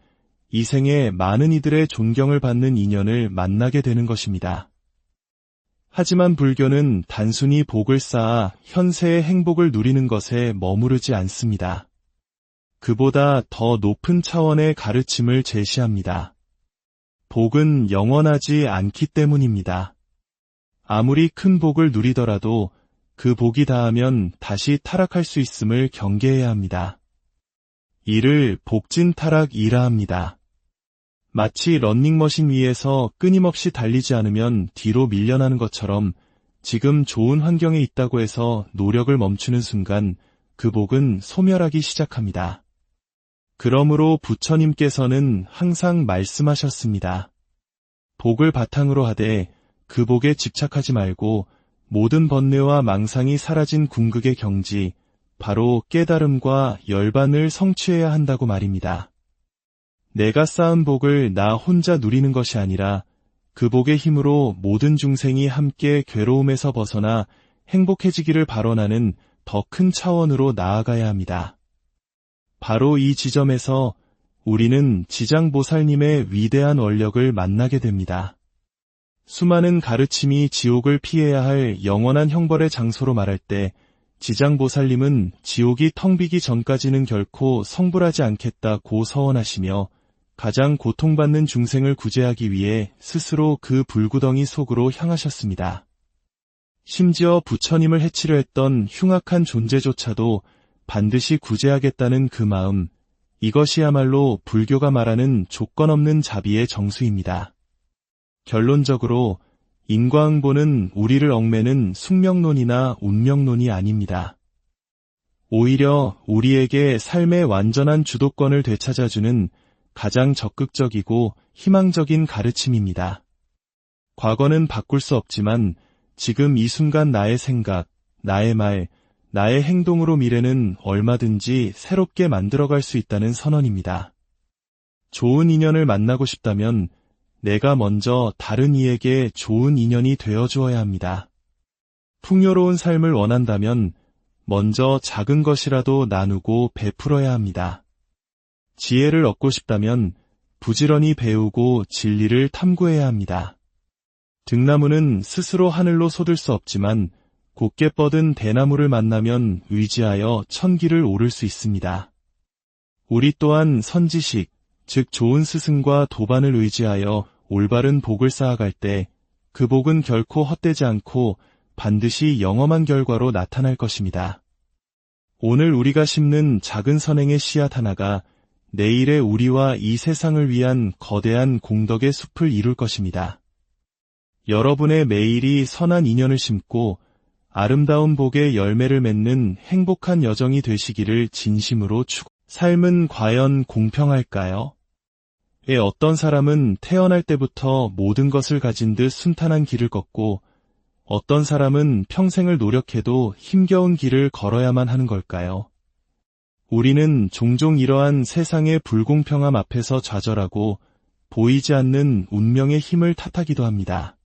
이생에 많은 이들의 존경을 받는 인연을 만나게 되는 것입니다. 하지만 불교는 단순히 복을 쌓아 현세의 행복을 누리는 것에 머무르지 않습니다. 그보다 더 높은 차원의 가르침을 제시합니다. 복은 영원하지 않기 때문입니다. 아무리 큰 복을 누리더라도 그 복이 다하면 다시 타락할 수 있음을 경계해야 합니다. 이를 복진타락이라 합니다. 마치 러닝머신 위에서 끊임없이 달리지 않으면 뒤로 밀려나는 것처럼 지금 좋은 환경에 있다고 해서 노력을 멈추는 순간 그 복은 소멸하기 시작합니다. 그러므로 부처님께서는 항상 말씀하셨습니다. 복을 바탕으로 하되 그 복에 집착하지 말고 모든 번뇌와 망상이 사라진 궁극의 경지, 바로 깨달음과 열반을 성취해야 한다고 말입니다. 내가 쌓은 복을 나 혼자 누리는 것이 아니라 그 복의 힘으로 모든 중생이 함께 괴로움에서 벗어나 행복해지기를 발언하는 더 큰 차원으로 나아가야 합니다. 바로 이 지점에서 우리는 지장보살님의 위대한 원력을 만나게 됩니다. 수많은 가르침이 지옥을 피해야 할 영원한 형벌의 장소로 말할 때 지장보살님은 지옥이 텅 비기 전까지는 결코 성불하지 않겠다고 서원하시며 가장 고통받는 중생을 구제하기 위해 스스로 그 불구덩이 속으로 향하셨습니다. 심지어 부처님을 해치려 했던 흉악한 존재조차도 반드시 구제하겠다는 그 마음, 이것이야말로 불교가 말하는 조건 없는 자비의 정수입니다. 결론적으로 인과응보는 우리를 얽매는 숙명론이나 운명론이 아닙니다. 오히려 우리에게 삶의 완전한 주도권을 되찾아주는 가장 적극적이고 희망적인 가르침입니다. 과거는 바꿀 수 없지만 지금 이 순간 나의 생각, 나의 말, 나의 행동으로 미래는 얼마든지 새롭게 만들어갈 수 있다는 선언입니다. 좋은 인연을 만나고 싶다면 내가 먼저 다른 이에게 좋은 인연이 되어주어야 합니다. 풍요로운 삶을 원한다면 먼저 작은 것이라도 나누고 베풀어야 합니다. 지혜를 얻고 싶다면 부지런히 배우고 진리를 탐구해야 합니다. 등나무는 스스로 하늘로 솟을 수 없지만 곧게 뻗은 대나무를 만나면 의지하여 천기를 오를 수 있습니다. 우리 또한 선지식, 즉 좋은 스승과 도반을 의지하여 올바른 복을 쌓아갈 때 그 복은 결코 헛되지 않고 반드시 영험한 결과로 나타날 것입니다. 오늘 우리가 심는 작은 선행의 씨앗 하나가 내일의 우리와 이 세상을 위한 거대한 공덕의 숲을 이룰 것입니다. 여러분의 매일이 선한 인연을 심고 아름다운 복의 열매를 맺는 행복한 여정이 되시기를 진심으로 삶은 과연 공평할까요? 어떤 사람은 태어날 때부터 모든 것을 가진 듯 순탄한 길을 걷고 어떤 사람은 평생을 노력해도 힘겨운 길을 걸어야만 하는 걸까요? 우리는 종종 이러한 세상의 불공평함 앞에서 좌절하고 보이지 않는 운명의 힘을 탓하기도 합니다.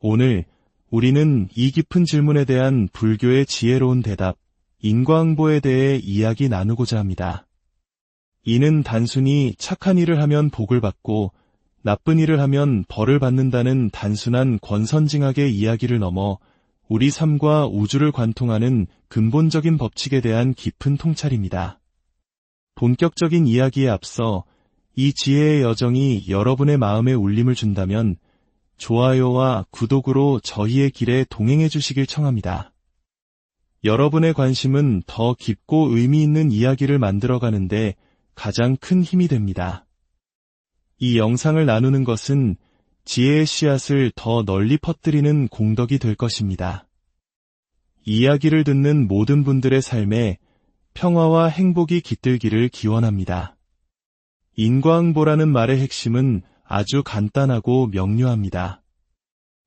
오늘 우리는 이 깊은 질문에 대한 불교의 지혜로운 대답, 인과응보에 대해 이야기 나누고자 합니다. 이는 단순히 착한 일을 하면 복을 받고 나쁜 일을 하면 벌을 받는다는 단순한 권선징악의 이야기를 넘어 우리 삶과 우주를 관통하는 근본적인 법칙에 대한 깊은 통찰입니다. 본격적인 이야기에 앞서 이 지혜의 여정이 여러분의 마음에 울림을 준다면 좋아요와 구독으로 저희의 길에 동행해 주시길 청합니다. 여러분의 관심은 더 깊고 의미 있는 이야기를 만들어가는데 가장 큰 힘이 됩니다. 이 영상을 나누는 것은 지혜의 씨앗을 더 널리 퍼뜨리는 공덕이 될 것입니다. 이야기를 듣는 모든 분들의 삶에 평화와 행복이 깃들기를 기원합니다. 인과응보라는 말의 핵심은 아주 간단하고 명료합니다.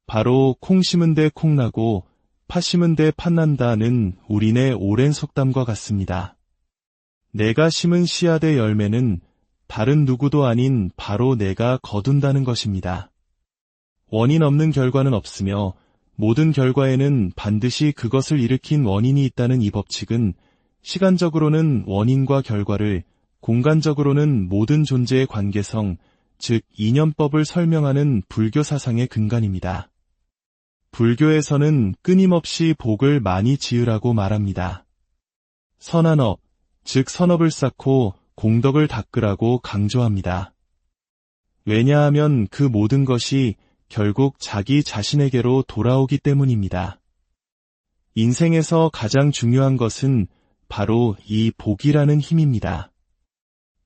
바로 콩 심은 데 콩 나고 팥 심은 데 팥 난다는 우리네 오랜 속담과 같습니다. 내가 심은 씨앗의 열매는 다른 누구도 아닌 바로 내가 거둔다는 것입니다. 원인 없는 결과는 없으며 모든 결과에는 반드시 그것을 일으킨 원인이 있다는 이 법칙은 시간적으로는 원인과 결과를, 공간적으로는 모든 존재의 관계성, 즉 인연법을 설명하는 불교 사상의 근간입니다. 불교에서는 끊임없이 복을 많이 지으라고 말합니다. 선한 업, 즉 선업을 쌓고 공덕을 닦으라고 강조합니다. 왜냐하면 그 모든 것이 결국 자기 자신에게로 돌아오기 때문입니다. 인생에서 가장 중요한 것은 바로 이 복이라는 힘입니다.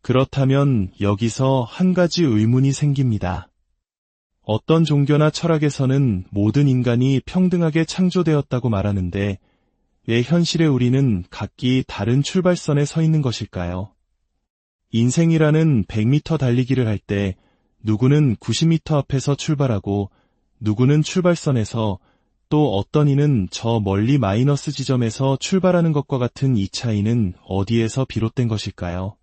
그렇다면 여기서 한 가지 의문이 생깁니다. 어떤 종교나 철학에서는 모든 인간이 평등하게 창조되었다고 말하는데 왜 현실의 우리는 각기 다른 출발선에 서 있는 것일까요? 인생이라는 100m 달리기를 할 때 누구는 90m 앞에서 출발하고 누구는 출발선에서 또 어떤 이는 저 멀리 마이너스 지점에서 출발하는 것과 같은 이 차이는 어디에서 비롯된 것일까요?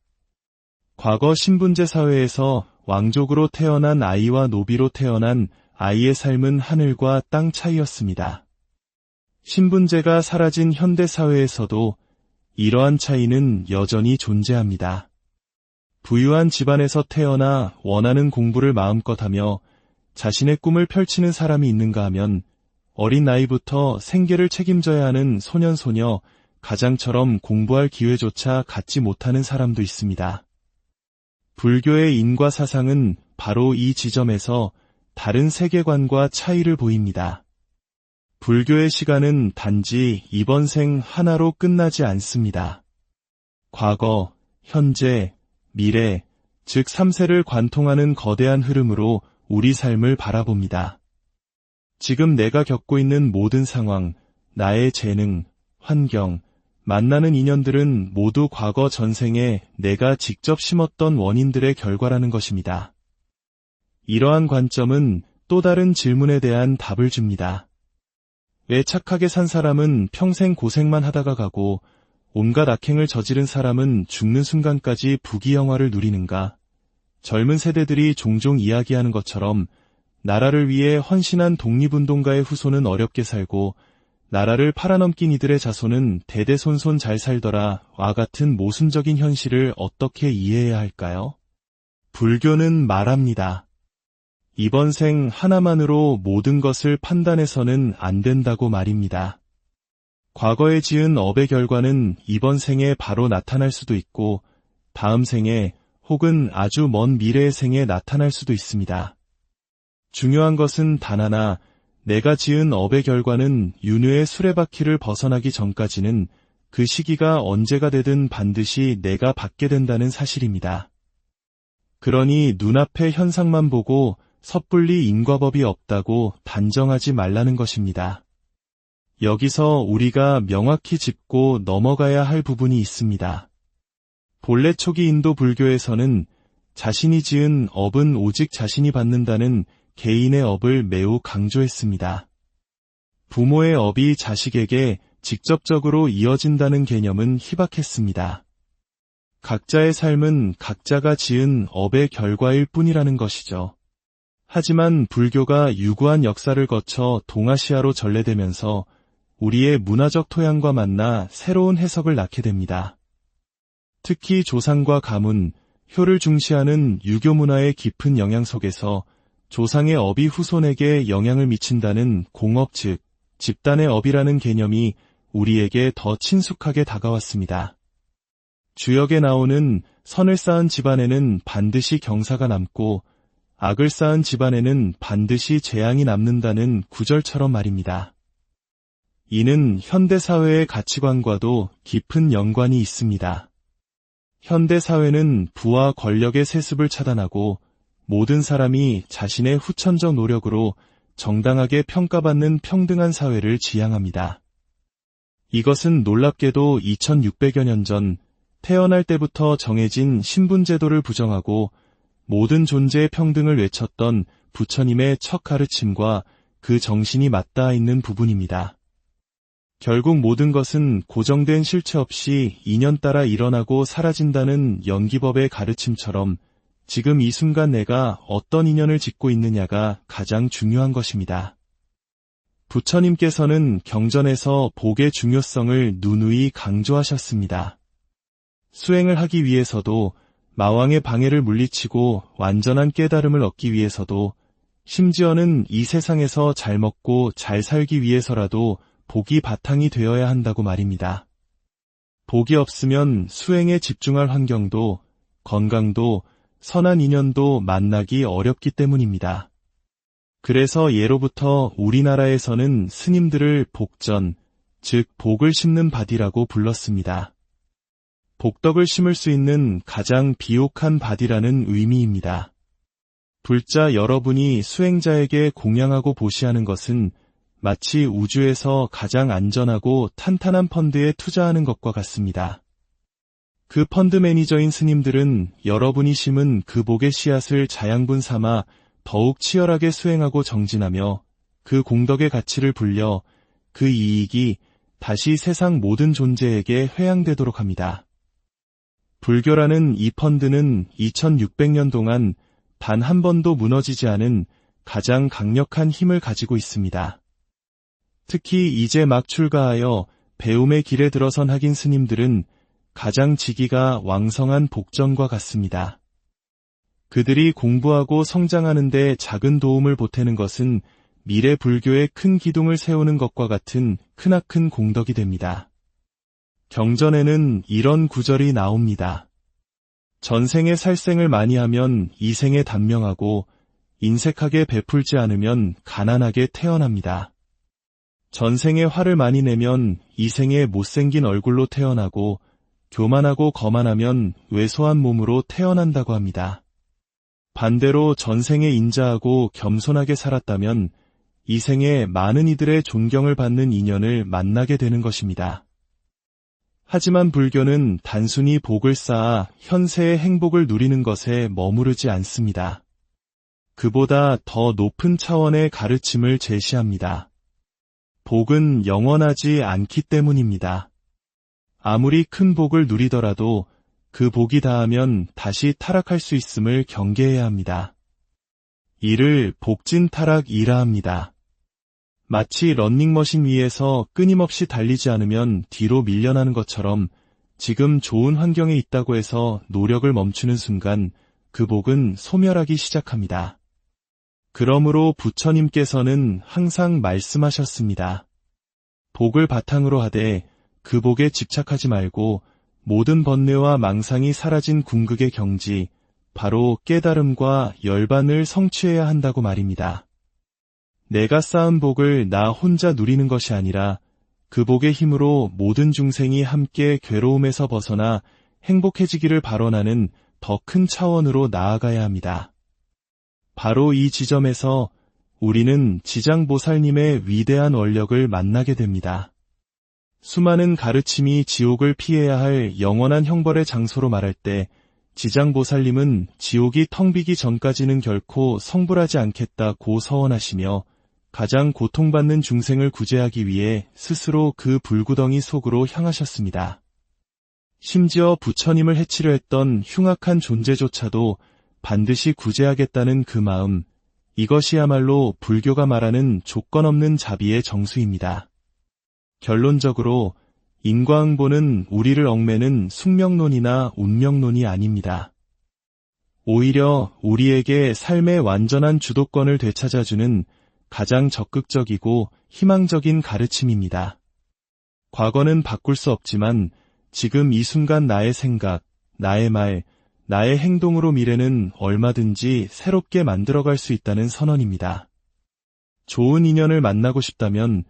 과거 신분제 사회에서 왕족으로 태어난 아이와 노비로 태어난 아이의 삶은 하늘과 땅 차이였습니다. 신분제가 사라진 현대사회에서도 이러한 차이는 여전히 존재합니다. 부유한 집안에서 태어나 원하는 공부를 마음껏 하며 자신의 꿈을 펼치는 사람이 있는가 하면 어린 나이부터 생계를 책임져야 하는 소년소녀, 가장처럼 공부할 기회조차 갖지 못하는 사람도 있습니다. 불교의 인과 사상은 바로 이 지점에서 다른 세계관과 차이를 보입니다. 불교의 시간은 단지 이번 생 하나로 끝나지 않습니다. 과거, 현재, 미래, 즉 3세를 관통하는 거대한 흐름으로 우리 삶을 바라봅니다. 지금 내가 겪고 있는 모든 상황, 나의 재능, 환경, 만나는 인연들은 모두 과거 전생에 내가 직접 심었던 원인들의 결과라는 것입니다. 이러한 관점은 또 다른 질문에 대한 답을 줍니다. 왜 착하게 산 사람은 평생 고생만 하다가 가고 온갖 악행을 저지른 사람은 죽는 순간까지 부귀영화를 누리는가? 젊은 세대들이 종종 이야기하는 것처럼 나라를 위해 헌신한 독립운동가의 후손은 어렵게 살고 나라를 팔아넘긴 이들의 자손은 대대손손 잘 살더라 와 같은 모순적인 현실을 어떻게 이해해야 할까요? 불교는 말합니다. 이번 생 하나만으로 모든 것을 판단해서는 안 된다고 말입니다. 과거에 지은 업의 결과는 이번 생에 바로 나타날 수도 있고 다음 생에 혹은 아주 먼 미래의 생에 나타날 수도 있습니다. 중요한 것은 단 하나, 내가 지은 업의 결과는 윤회의 수레바퀴를 벗어나기 전까지는 그 시기가 언제가 되든 반드시 내가 받게 된다는 사실입니다. 그러니 눈앞의 현상만 보고 섣불리 인과법이 없다고 단정하지 말라는 것입니다. 여기서 우리가 명확히 짚고 넘어가야 할 부분이 있습니다. 본래 초기 인도 불교에서는 자신이 지은 업은 오직 자신이 받는다는 개인의 업을 매우 강조했습니다. 부모의 업이 자식에게 직접적으로 이어진다는 개념은 희박했습니다. 각자의 삶은 각자가 지은 업의 결과일 뿐이라는 것이죠. 하지만 불교가 유구한 역사를 거쳐 동아시아로 전래되면서 우리의 문화적 토양과 만나 새로운 해석을 낳게 됩니다. 특히 조상과 가문, 효를 중시하는 유교 문화의 깊은 영향 속에서 조상의 업이 후손에게 영향을 미친다는 공업 즉 집단의 업이라는 개념이 우리에게 더 친숙하게 다가왔습니다. 주역에 나오는 선을 쌓은 집안에는 반드시 경사가 남고 악을 쌓은 집안에는 반드시 재앙이 남는다는 구절처럼 말입니다. 이는 현대사회의 가치관과도 깊은 연관이 있습니다. 현대사회는 부와 권력의 세습을 차단하고 모든 사람이 자신의 후천적 노력으로 정당하게 평가받는 평등한 사회를 지향합니다. 이것은 놀랍게도 2600여 년 전 태어날 때부터 정해진 신분제도를 부정하고 모든 존재의 평등을 외쳤던 부처님의 첫 가르침과 그 정신이 맞닿아 있는 부분입니다. 결국 모든 것은 고정된 실체 없이 인연 따라 일어나고 사라진다는 연기법의 가르침처럼 지금 이 순간 내가 어떤 인연을 짓고 있느냐가 가장 중요한 것입니다. 부처님께서는 경전에서 복의 중요성을 누누이 강조하셨습니다. 수행을 하기 위해서도 마왕의 방해를 물리치고 완전한 깨달음을 얻기 위해서도 심지어는 이 세상에서 잘 먹고 잘 살기 위해서라도 복이 바탕이 되어야 한다고 말입니다. 복이 없으면 수행에 집중할 환경도 건강도 선한 인연도 만나기 어렵기 때문입니다. 그래서 예로부터 우리나라에서는 스님들을 복전, 즉 복을 심는 밭이라고 불렀습니다. 복덕을 심을 수 있는 가장 비옥한 밭이라는 의미입니다. 불자 여러분이 수행자에게 공양하고 보시하는 것은 마치 우주에서 가장 안전하고 탄탄한 펀드에 투자하는 것과 같습니다. 그 펀드 매니저인 스님들은 여러분이 심은 그 복의 씨앗을 자양분 삼아 더욱 치열하게 수행하고 정진하며 그 공덕의 가치를 불려 그 이익이 다시 세상 모든 존재에게 회양되도록 합니다. 불교라는 이 펀드는 2600년 동안 단 한 번도 무너지지 않은 가장 강력한 힘을 가지고 있습니다. 특히 이제 막 출가하여 배움의 길에 들어선 학인 스님들은 가장 지기가 왕성한 복전과 같습니다. 그들이 공부하고 성장하는 데 작은 도움을 보태는 것은 미래 불교의 큰 기둥을 세우는 것과 같은 크나큰 공덕이 됩니다. 경전에는 이런 구절이 나옵니다. 전생에 살생을 많이 하면 이생에 단명하고 인색하게 베풀지 않으면 가난하게 태어납니다. 전생에 화를 많이 내면 이생에 못생긴 얼굴로 태어나고 교만하고 거만하면 왜소한 몸으로 태어난다고 합니다. 반대로 전생에 인자하고 겸손하게 살았다면 이생에 많은 이들의 존경을 받는 인연을 만나게 되는 것입니다. 하지만 불교는 단순히 복을 쌓아 현세의 행복을 누리는 것에 머무르지 않습니다. 그보다 더 높은 차원의 가르침을 제시합니다. 복은 영원하지 않기 때문입니다. 아무리 큰 복을 누리더라도 그 복이 다하면 다시 타락할 수 있음을 경계해야 합니다. 이를 복진타락이라 합니다. 마치 런닝머신 위에서 끊임없이 달리지 않으면 뒤로 밀려나는 것처럼 지금 좋은 환경에 있다고 해서 노력을 멈추는 순간 그 복은 소멸하기 시작합니다. 그러므로 부처님께서는 항상 말씀하셨습니다. 복을 바탕으로 하되 그 복에 집착하지 말고 모든 번뇌와 망상이 사라진 궁극의 경지, 바로 깨달음과 열반을 성취해야 한다고 말입니다. 내가 쌓은 복을 나 혼자 누리는 것이 아니라 그 복의 힘으로 모든 중생이 함께 괴로움에서 벗어나 행복해지기를 발언하는 더 큰 차원으로 나아가야 합니다. 바로 이 지점에서 우리는 지장보살님의 위대한 원력을 만나게 됩니다. 수많은 가르침이 지옥을 피해야 할 영원한 형벌의 장소로 말할 때 지장보살님은 지옥이 텅 비기 전까지는 결코 성불하지 않겠다고 서원하시며 가장 고통받는 중생을 구제하기 위해 스스로 그 불구덩이 속으로 향하셨습니다. 심지어 부처님을 해치려 했던 흉악한 존재조차도 반드시 구제하겠다는 그 마음, 이것이야말로 불교가 말하는 조건 없는 자비의 정수입니다. 결론적으로 인과응보는 우리를 얽매는 숙명론이나 운명론이 아닙니다. 오히려 우리에게 삶의 완전한 주도권을 되찾아주는 가장 적극적이고 희망적인 가르침입니다. 과거는 바꿀 수 없지만 지금 이 순간 나의 생각, 나의 말, 나의 행동으로 미래는 얼마든지 새롭게 만들어갈 수 있다는 선언입니다. 좋은 인연을 만나고 싶다면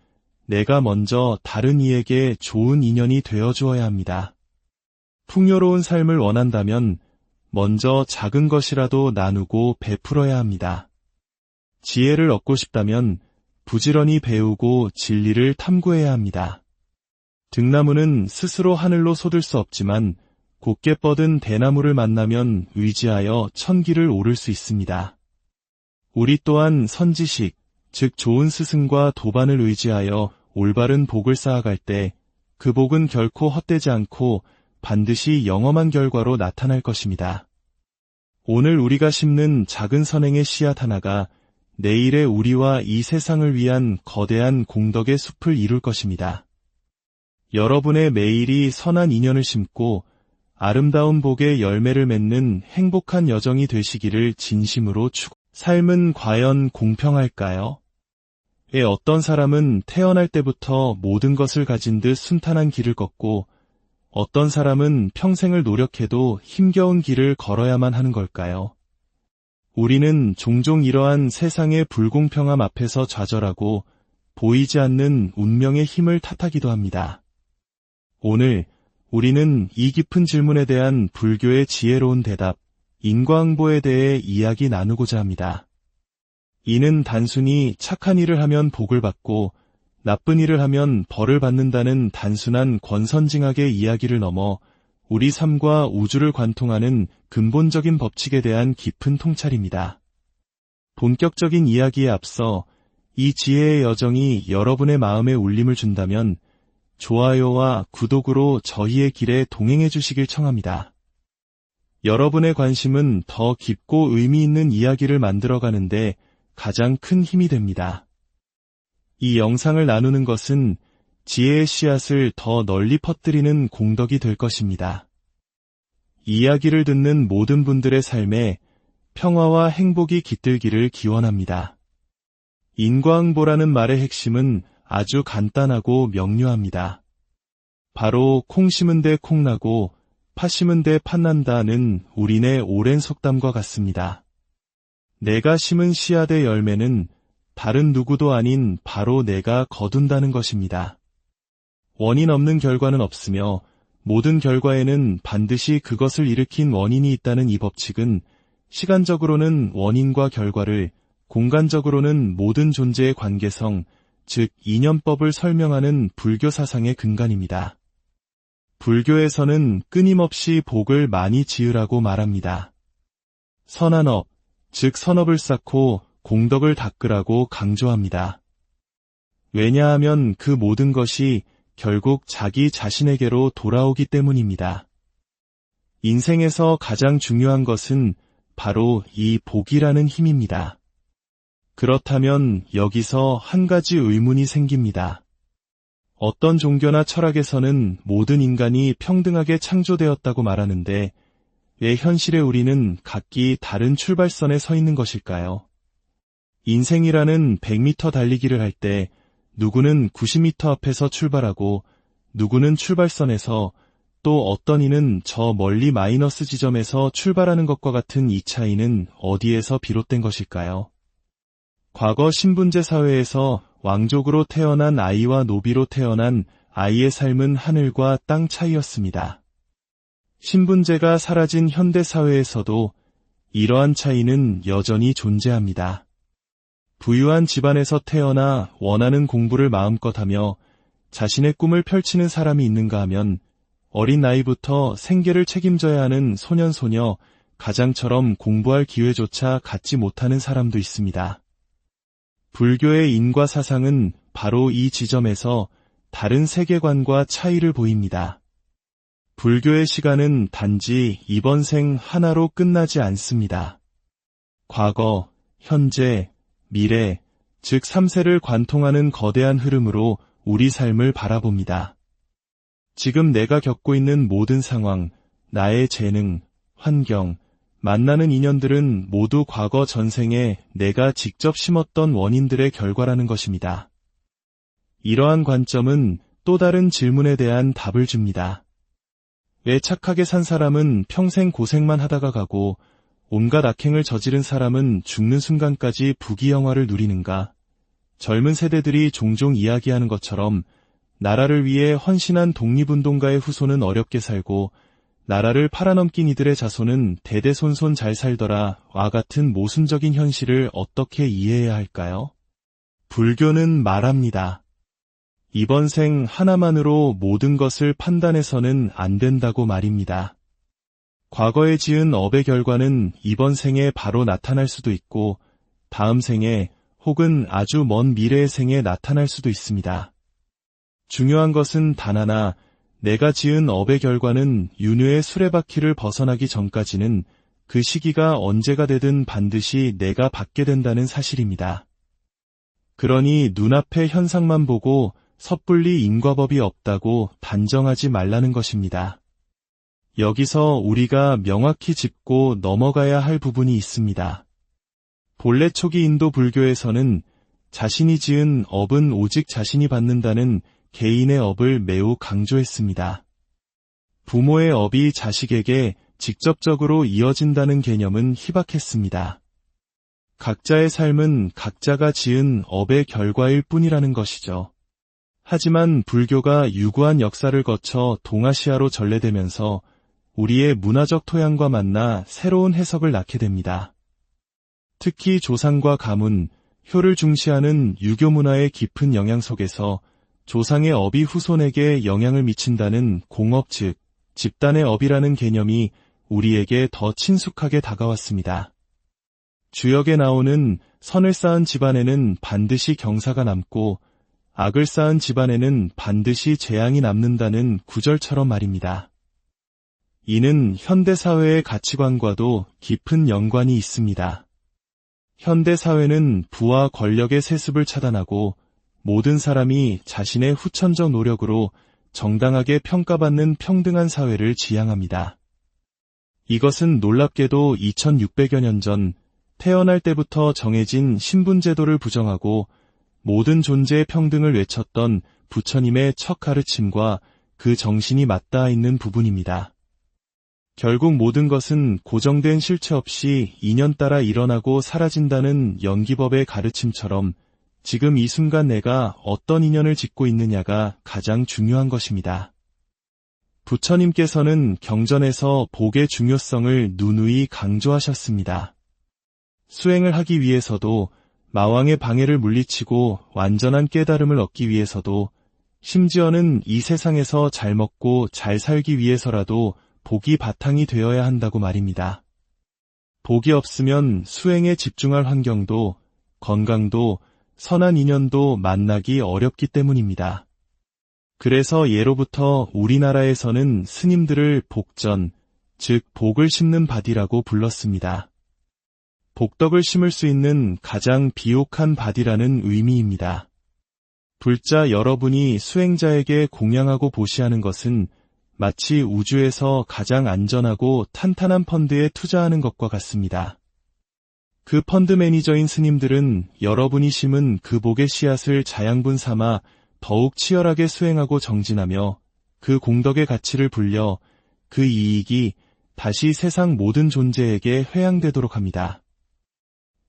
내가 먼저 다른 이에게 좋은 인연이 되어주어야 합니다. 풍요로운 삶을 원한다면 먼저 작은 것이라도 나누고 베풀어야 합니다. 지혜를 얻고 싶다면 부지런히 배우고 진리를 탐구해야 합니다. 등나무는 스스로 하늘로 솟을 수 없지만 곧게 뻗은 대나무를 만나면 의지하여 천기를 오를 수 있습니다. 우리 또한 선지식, 즉 좋은 스승과 도반을 의지하여 올바른 복을 쌓아갈 때 그 복은 결코 헛되지 않고 반드시 영험한 결과로 나타날 것입니다. 오늘 우리가 심는 작은 선행의 씨앗 하나가 내일의 우리와 이 세상을 위한 거대한 공덕의 숲을 이룰 것입니다. 여러분의 매일이 선한 인연을 심고 아름다운 복의 열매를 맺는 행복한 여정이 되시기를 진심으로 삶은 과연 공평할까요? 어떤 사람은 태어날 때부터 모든 것을 가진 듯 순탄한 길을 걷고 어떤 사람은 평생을 노력해도 힘겨운 길을 걸어야만 하는 걸까요? 우리는 종종 이러한 세상의 불공평함 앞에서 좌절하고 보이지 않는 운명의 힘을 탓하기도 합니다. 오늘 우리는 이 깊은 질문에 대한 불교의 지혜로운 대답, 인과응보에 대해 이야기 나누고자 합니다. 이는 단순히 착한 일을 하면 복을 받고 나쁜 일을 하면 벌을 받는다는 단순한 권선징악의 이야기를 넘어 우리 삶과 우주를 관통하는 근본적인 법칙에 대한 깊은 통찰입니다. 본격적인 이야기에 앞서 이 지혜의 여정이 여러분의 마음에 울림을 준다면 좋아요와 구독으로 저희의 길에 동행해 주시길 청합니다. 여러분의 관심은 더 깊고 의미 있는 이야기를 만들어가는데 가장 큰 힘이 됩니다. 이 영상을 나누는 것은 지혜의 씨앗을 더 널리 퍼뜨리는 공덕이 될 것입니다. 이야기를 듣는 모든 분들의 삶에 평화와 행복이 깃들기를 기원합니다. 인과응보라는 말의 핵심은 아주 간단하고 명료합니다. 바로 콩 심은 데 콩 나고 팥 심은 데 팥 난다는 우리네 오랜 속담과 같습니다. 내가 심은 씨앗의 열매는 다른 누구도 아닌 바로 내가 거둔다는 것입니다. 원인 없는 결과는 없으며 모든 결과에는 반드시 그것을 일으킨 원인이 있다는 이 법칙은 시간적으로는 원인과 결과를, 공간적으로는 모든 존재의 관계성, 즉 인연법을 설명하는 불교 사상의 근간입니다. 불교에서는 끊임없이 복을 많이 지으라고 말합니다. 선한 업, 즉 선업을 쌓고 공덕을 닦으라고 강조합니다. 왜냐하면 그 모든 것이 결국 자기 자신에게로 돌아오기 때문입니다. 인생에서 가장 중요한 것은 바로 이 복이라는 힘입니다. 그렇다면 여기서 한 가지 의문이 생깁니다. 어떤 종교나 철학에서는 모든 인간이 평등하게 창조되었다고 말하는데 왜 현실의 우리는 각기 다른 출발선에 서 있는 것일까요? 인생이라는 100m 달리기를 할 때 누구는 90m 앞에서 출발하고 누구는 출발선에서 또 어떤 이는 저 멀리 마이너스 지점에서 출발하는 것과 같은 이 차이는 어디에서 비롯된 것일까요? 과거 신분제 사회에서 왕족으로 태어난 아이와 노비로 태어난 아이의 삶은 하늘과 땅 차이였습니다. 신분제가 사라진 현대 사회에서도 이러한 차이는 여전히 존재합니다. 부유한 집안에서 태어나 원하는 공부를 마음껏 하며 자신의 꿈을 펼치는 사람이 있는가 하면 어린 나이부터 생계를 책임져야 하는 소년소녀, 가장처럼 공부할 기회조차 갖지 못하는 사람도 있습니다. 불교의 인과 사상은 바로 이 지점에서 다른 세계관과 차이를 보입니다. 불교의 시간은 단지 이번 생 하나로 끝나지 않습니다. 과거, 현재, 미래, 즉 3세를 관통하는 거대한 흐름으로 우리 삶을 바라봅니다. 지금 내가 겪고 있는 모든 상황, 나의 재능, 환경, 만나는 인연들은 모두 과거 전생에 내가 직접 심었던 원인들의 결과라는 것입니다. 이러한 관점은 또 다른 질문에 대한 답을 줍니다. 왜 착하게 산 사람은 평생 고생만 하다가 가고 온갖 악행을 저지른 사람은 죽는 순간까지 부귀영화를 누리는가? 젊은 세대들이 종종 이야기하는 것처럼 나라를 위해 헌신한 독립운동가의 후손은 어렵게 살고 나라를 팔아넘긴 이들의 자손은 대대손손 잘 살더라 와 같은 모순적인 현실을 어떻게 이해해야 할까요? 불교는 말합니다. 이번 생 하나만으로 모든 것을 판단해서는 안 된다고 말입니다. 과거에 지은 업의 결과는 이번 생에 바로 나타날 수도 있고 다음 생에 혹은 아주 먼 미래의 생에 나타날 수도 있습니다. 중요한 것은 단 하나, 내가 지은 업의 결과는 윤회의 수레바퀴를 벗어나기 전까지는 그 시기가 언제가 되든 반드시 내가 받게 된다는 사실입니다. 그러니 눈앞의 현상만 보고 섣불리 인과법이 없다고 단정하지 말라는 것입니다. 여기서 우리가 명확히 짚고 넘어가야 할 부분이 있습니다. 본래 초기 인도 불교에서는 자신이 지은 업은 오직 자신이 받는다는 개인의 업을 매우 강조했습니다. 부모의 업이 자식에게 직접적으로 이어진다는 개념은 희박했습니다. 각자의 삶은 각자가 지은 업의 결과일 뿐이라는 것이죠. 하지만 불교가 유구한 역사를 거쳐 동아시아로 전래되면서 우리의 문화적 토양과 만나 새로운 해석을 낳게 됩니다. 특히 조상과 가문, 효를 중시하는 유교 문화의 깊은 영향 속에서 조상의 업이 후손에게 영향을 미친다는 공업 즉 집단의 업이라는 개념이 우리에게 더 친숙하게 다가왔습니다. 주역에 나오는 선을 쌓은 집안에는 반드시 경사가 남고 악을 쌓은 집안에는 반드시 재앙이 남는다는 구절처럼 말입니다. 이는 현대사회의 가치관과도 깊은 연관이 있습니다. 현대사회는 부와 권력의 세습을 차단하고 모든 사람이 자신의 후천적 노력으로 정당하게 평가받는 평등한 사회를 지향합니다. 이것은 놀랍게도 2600여 년 전 태어날 때부터 정해진 신분제도를 부정하고 모든 존재의 평등을 외쳤던 부처님의 첫 가르침과 그 정신이 맞닿아 있는 부분입니다. 결국 모든 것은 고정된 실체 없이 인연 따라 일어나고 사라진다는 연기법의 가르침처럼 지금 이 순간 내가 어떤 인연을 짓고 있느냐가 가장 중요한 것입니다. 부처님께서는 경전에서 복의 중요성을 누누이 강조하셨습니다. 수행을 하기 위해서도 마왕의 방해를 물리치고 완전한 깨달음을 얻기 위해서도 심지어는 이 세상에서 잘 먹고 잘 살기 위해서라도 복이 바탕이 되어야 한다고 말입니다. 복이 없으면 수행에 집중할 환경도 건강도 선한 인연도 만나기 어렵기 때문입니다. 그래서 예로부터 우리나라에서는 스님들을 복전, 즉 복을 심는 밭이라고 불렀습니다. 복덕을 심을 수 있는 가장 비옥한 밭이라는 의미입니다. 불자 여러분이 수행자에게 공양하고 보시하는 것은 마치 우주에서 가장 안전하고 탄탄한 펀드에 투자하는 것과 같습니다. 그 펀드 매니저인 스님들은 여러분이 심은 그 복의 씨앗을 자양분 삼아 더욱 치열하게 수행하고 정진하며 그 공덕의 가치를 불려 그 이익이 다시 세상 모든 존재에게 회양되도록 합니다.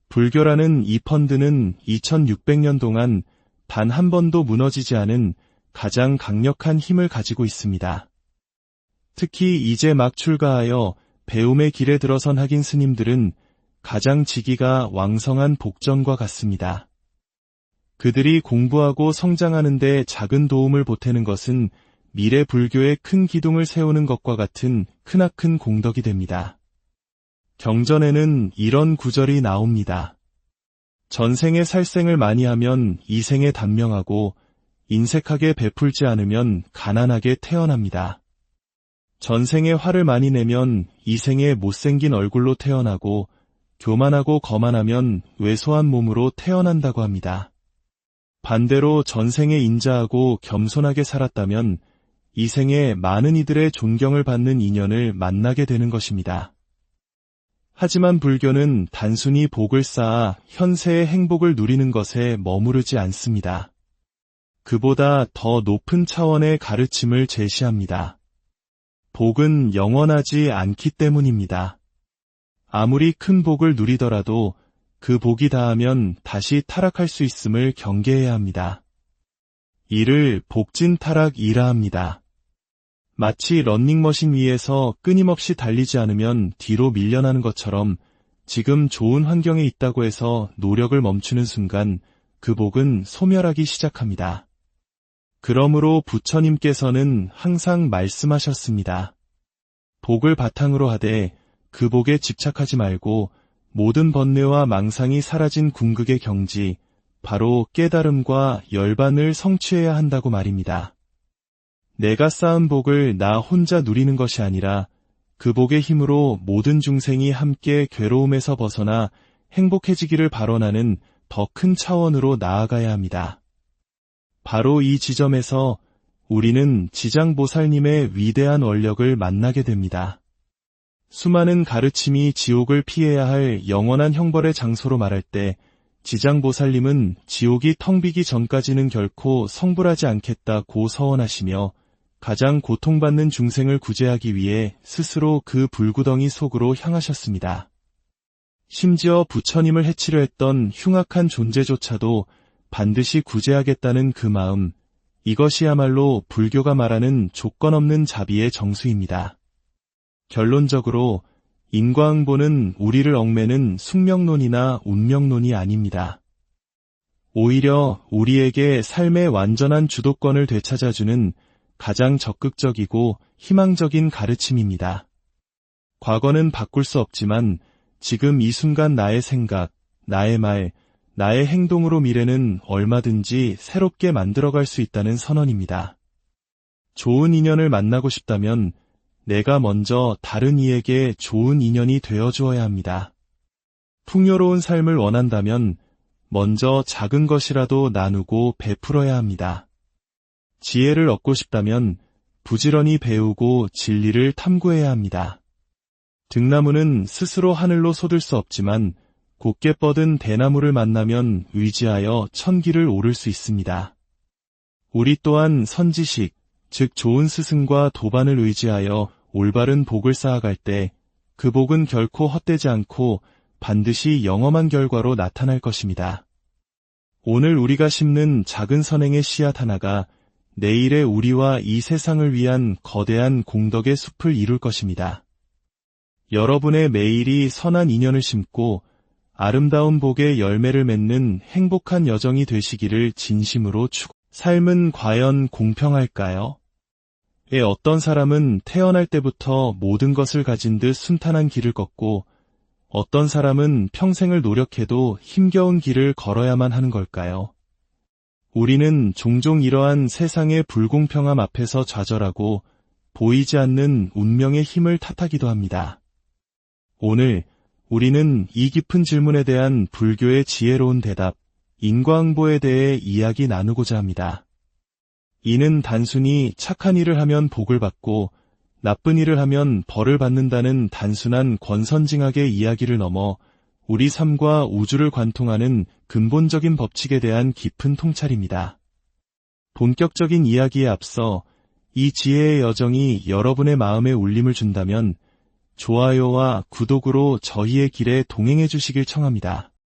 불교라는 이 펀드는 2600년 동안 단 한 번도 무너지지 않은 가장 강력한 힘을 가지고 있습니다. 특히 이제 막 출가하여 배움의 길에 들어선 학인 스님들은 가장 지기가 왕성한 복전과 같습니다. 그들이 공부하고 성장하는 데 작은 도움을 보태는 것은 미래 불교의 큰 기둥을 세우는 것과 같은 크나큰 공덕이 됩니다. 경전에는 이런 구절이 나옵니다. 전생에 살생을 많이 하면 이생에 단명하고 인색하게 베풀지 않으면 가난하게 태어납니다. 전생에 화를 많이 내면 이생에 못생긴 얼굴로 태어나고 교만하고 거만하면 왜소한 몸으로 태어난다고 합니다. 반대로 전생에 인자하고 겸손하게 살았다면 이생에 많은 이들의 존경을 받는 인연을 만나게 되는 것입니다. 하지만 불교는 단순히 복을 쌓아 현세의 행복을 누리는 것에 머무르지 않습니다. 그보다 더 높은 차원의 가르침을 제시합니다. 복은 영원하지 않기 때문입니다. 아무리 큰 복을 누리더라도 그 복이 다하면 다시 타락할 수 있음을 경계해야 합니다. 이를 복진타락이라 합니다. 마치 러닝머신 위에서 끊임없이 달리지 않으면 뒤로 밀려나는 것처럼 지금 좋은 환경에 있다고 해서 노력을 멈추는 순간 그 복은 소멸하기 시작합니다. 그러므로 부처님께서는 항상 말씀하셨습니다. 복을 바탕으로 하되 그 복에 집착하지 말고 모든 번뇌와 망상이 사라진 궁극의 경지, 바로 깨달음과 열반을 성취해야 한다고 말입니다. 내가 쌓은 복을 나 혼자 누리는 것이 아니라 그 복의 힘으로 모든 중생이 함께 괴로움에서 벗어나 행복해지기를 발언하는 더 큰 차원으로 나아가야 합니다. 바로 이 지점에서 우리는 지장보살님의 위대한 원력을 만나게 됩니다. 수많은 가르침이 지옥을 피해야 할 영원한 형벌의 장소로 말할 때 지장보살님은 지옥이 텅 비기 전까지는 결코 성불하지 않겠다고 서원하시며 가장 고통받는 중생을 구제하기 위해 스스로 그 불구덩이 속으로 향하셨습니다. 심지어 부처님을 해치려 했던 흉악한 존재조차도 반드시 구제하겠다는 그 마음, 이것이야말로 불교가 말하는 조건 없는 자비의 정수입니다. 결론적으로 인과응보는 우리를 얽매는 숙명론이나 운명론이 아닙니다. 오히려 우리에게 삶의 완전한 주도권을 되찾아주는 가장 적극적이고 희망적인 가르침입니다. 과거는 바꿀 수 없지만 지금 이 순간 나의 생각, 나의 말, 나의 행동으로 미래는 얼마든지 새롭게 만들어갈 수 있다는 선언입니다. 좋은 인연을 만나고 싶다면 내가 먼저 다른 이에게 좋은 인연이 되어주어야 합니다. 풍요로운 삶을 원한다면 먼저 작은 것이라도 나누고 베풀어야 합니다. 지혜를 얻고 싶다면 부지런히 배우고 진리를 탐구해야 합니다. 등나무는 스스로 하늘로 솟을 수 없지만 곧게 뻗은 대나무를 만나면 의지하여 천기를 오를 수 있습니다. 우리 또한 선지식, 즉 좋은 스승과 도반을 의지하여 올바른 복을 쌓아갈 때 그 복은 결코 헛되지 않고 반드시 영험한 결과로 나타날 것입니다. 오늘 우리가 심는 작은 선행의 씨앗 하나가 내일의 우리와 이 세상을 위한 거대한 공덕의 숲을 이룰 것입니다. 여러분의 매일이 선한 인연을 심고 아름다운 복의 열매를 맺는 행복한 여정이 되시기를 진심으로 삶은 과연 공평할까요? 어떤 사람은 태어날 때부터 모든 것을 가진 듯 순탄한 길을 걷고 어떤 사람은 평생을 노력해도 힘겨운 길을 걸어야만 하는 걸까요? 우리는 종종 이러한 세상의 불공평함 앞에서 좌절하고 보이지 않는 운명의 힘을 탓하기도 합니다. 오늘 우리는 이 깊은 질문에 대한 불교의 지혜로운 대답, 인과응보에 대해 이야기 나누고자 합니다. 이는 단순히 착한 일을 하면 복을 받고 나쁜 일을 하면 벌을 받는다는 단순한 권선징악의 이야기를 넘어 우리 삶과 우주를 관통하는 근본적인 법칙에 대한 깊은 통찰입니다. 본격적인 이야기에 앞서 이 지혜의 여정이 여러분의 마음에 울림을 준다면 좋아요와 구독으로 저희의 길에 동행해 주시길 청합니다.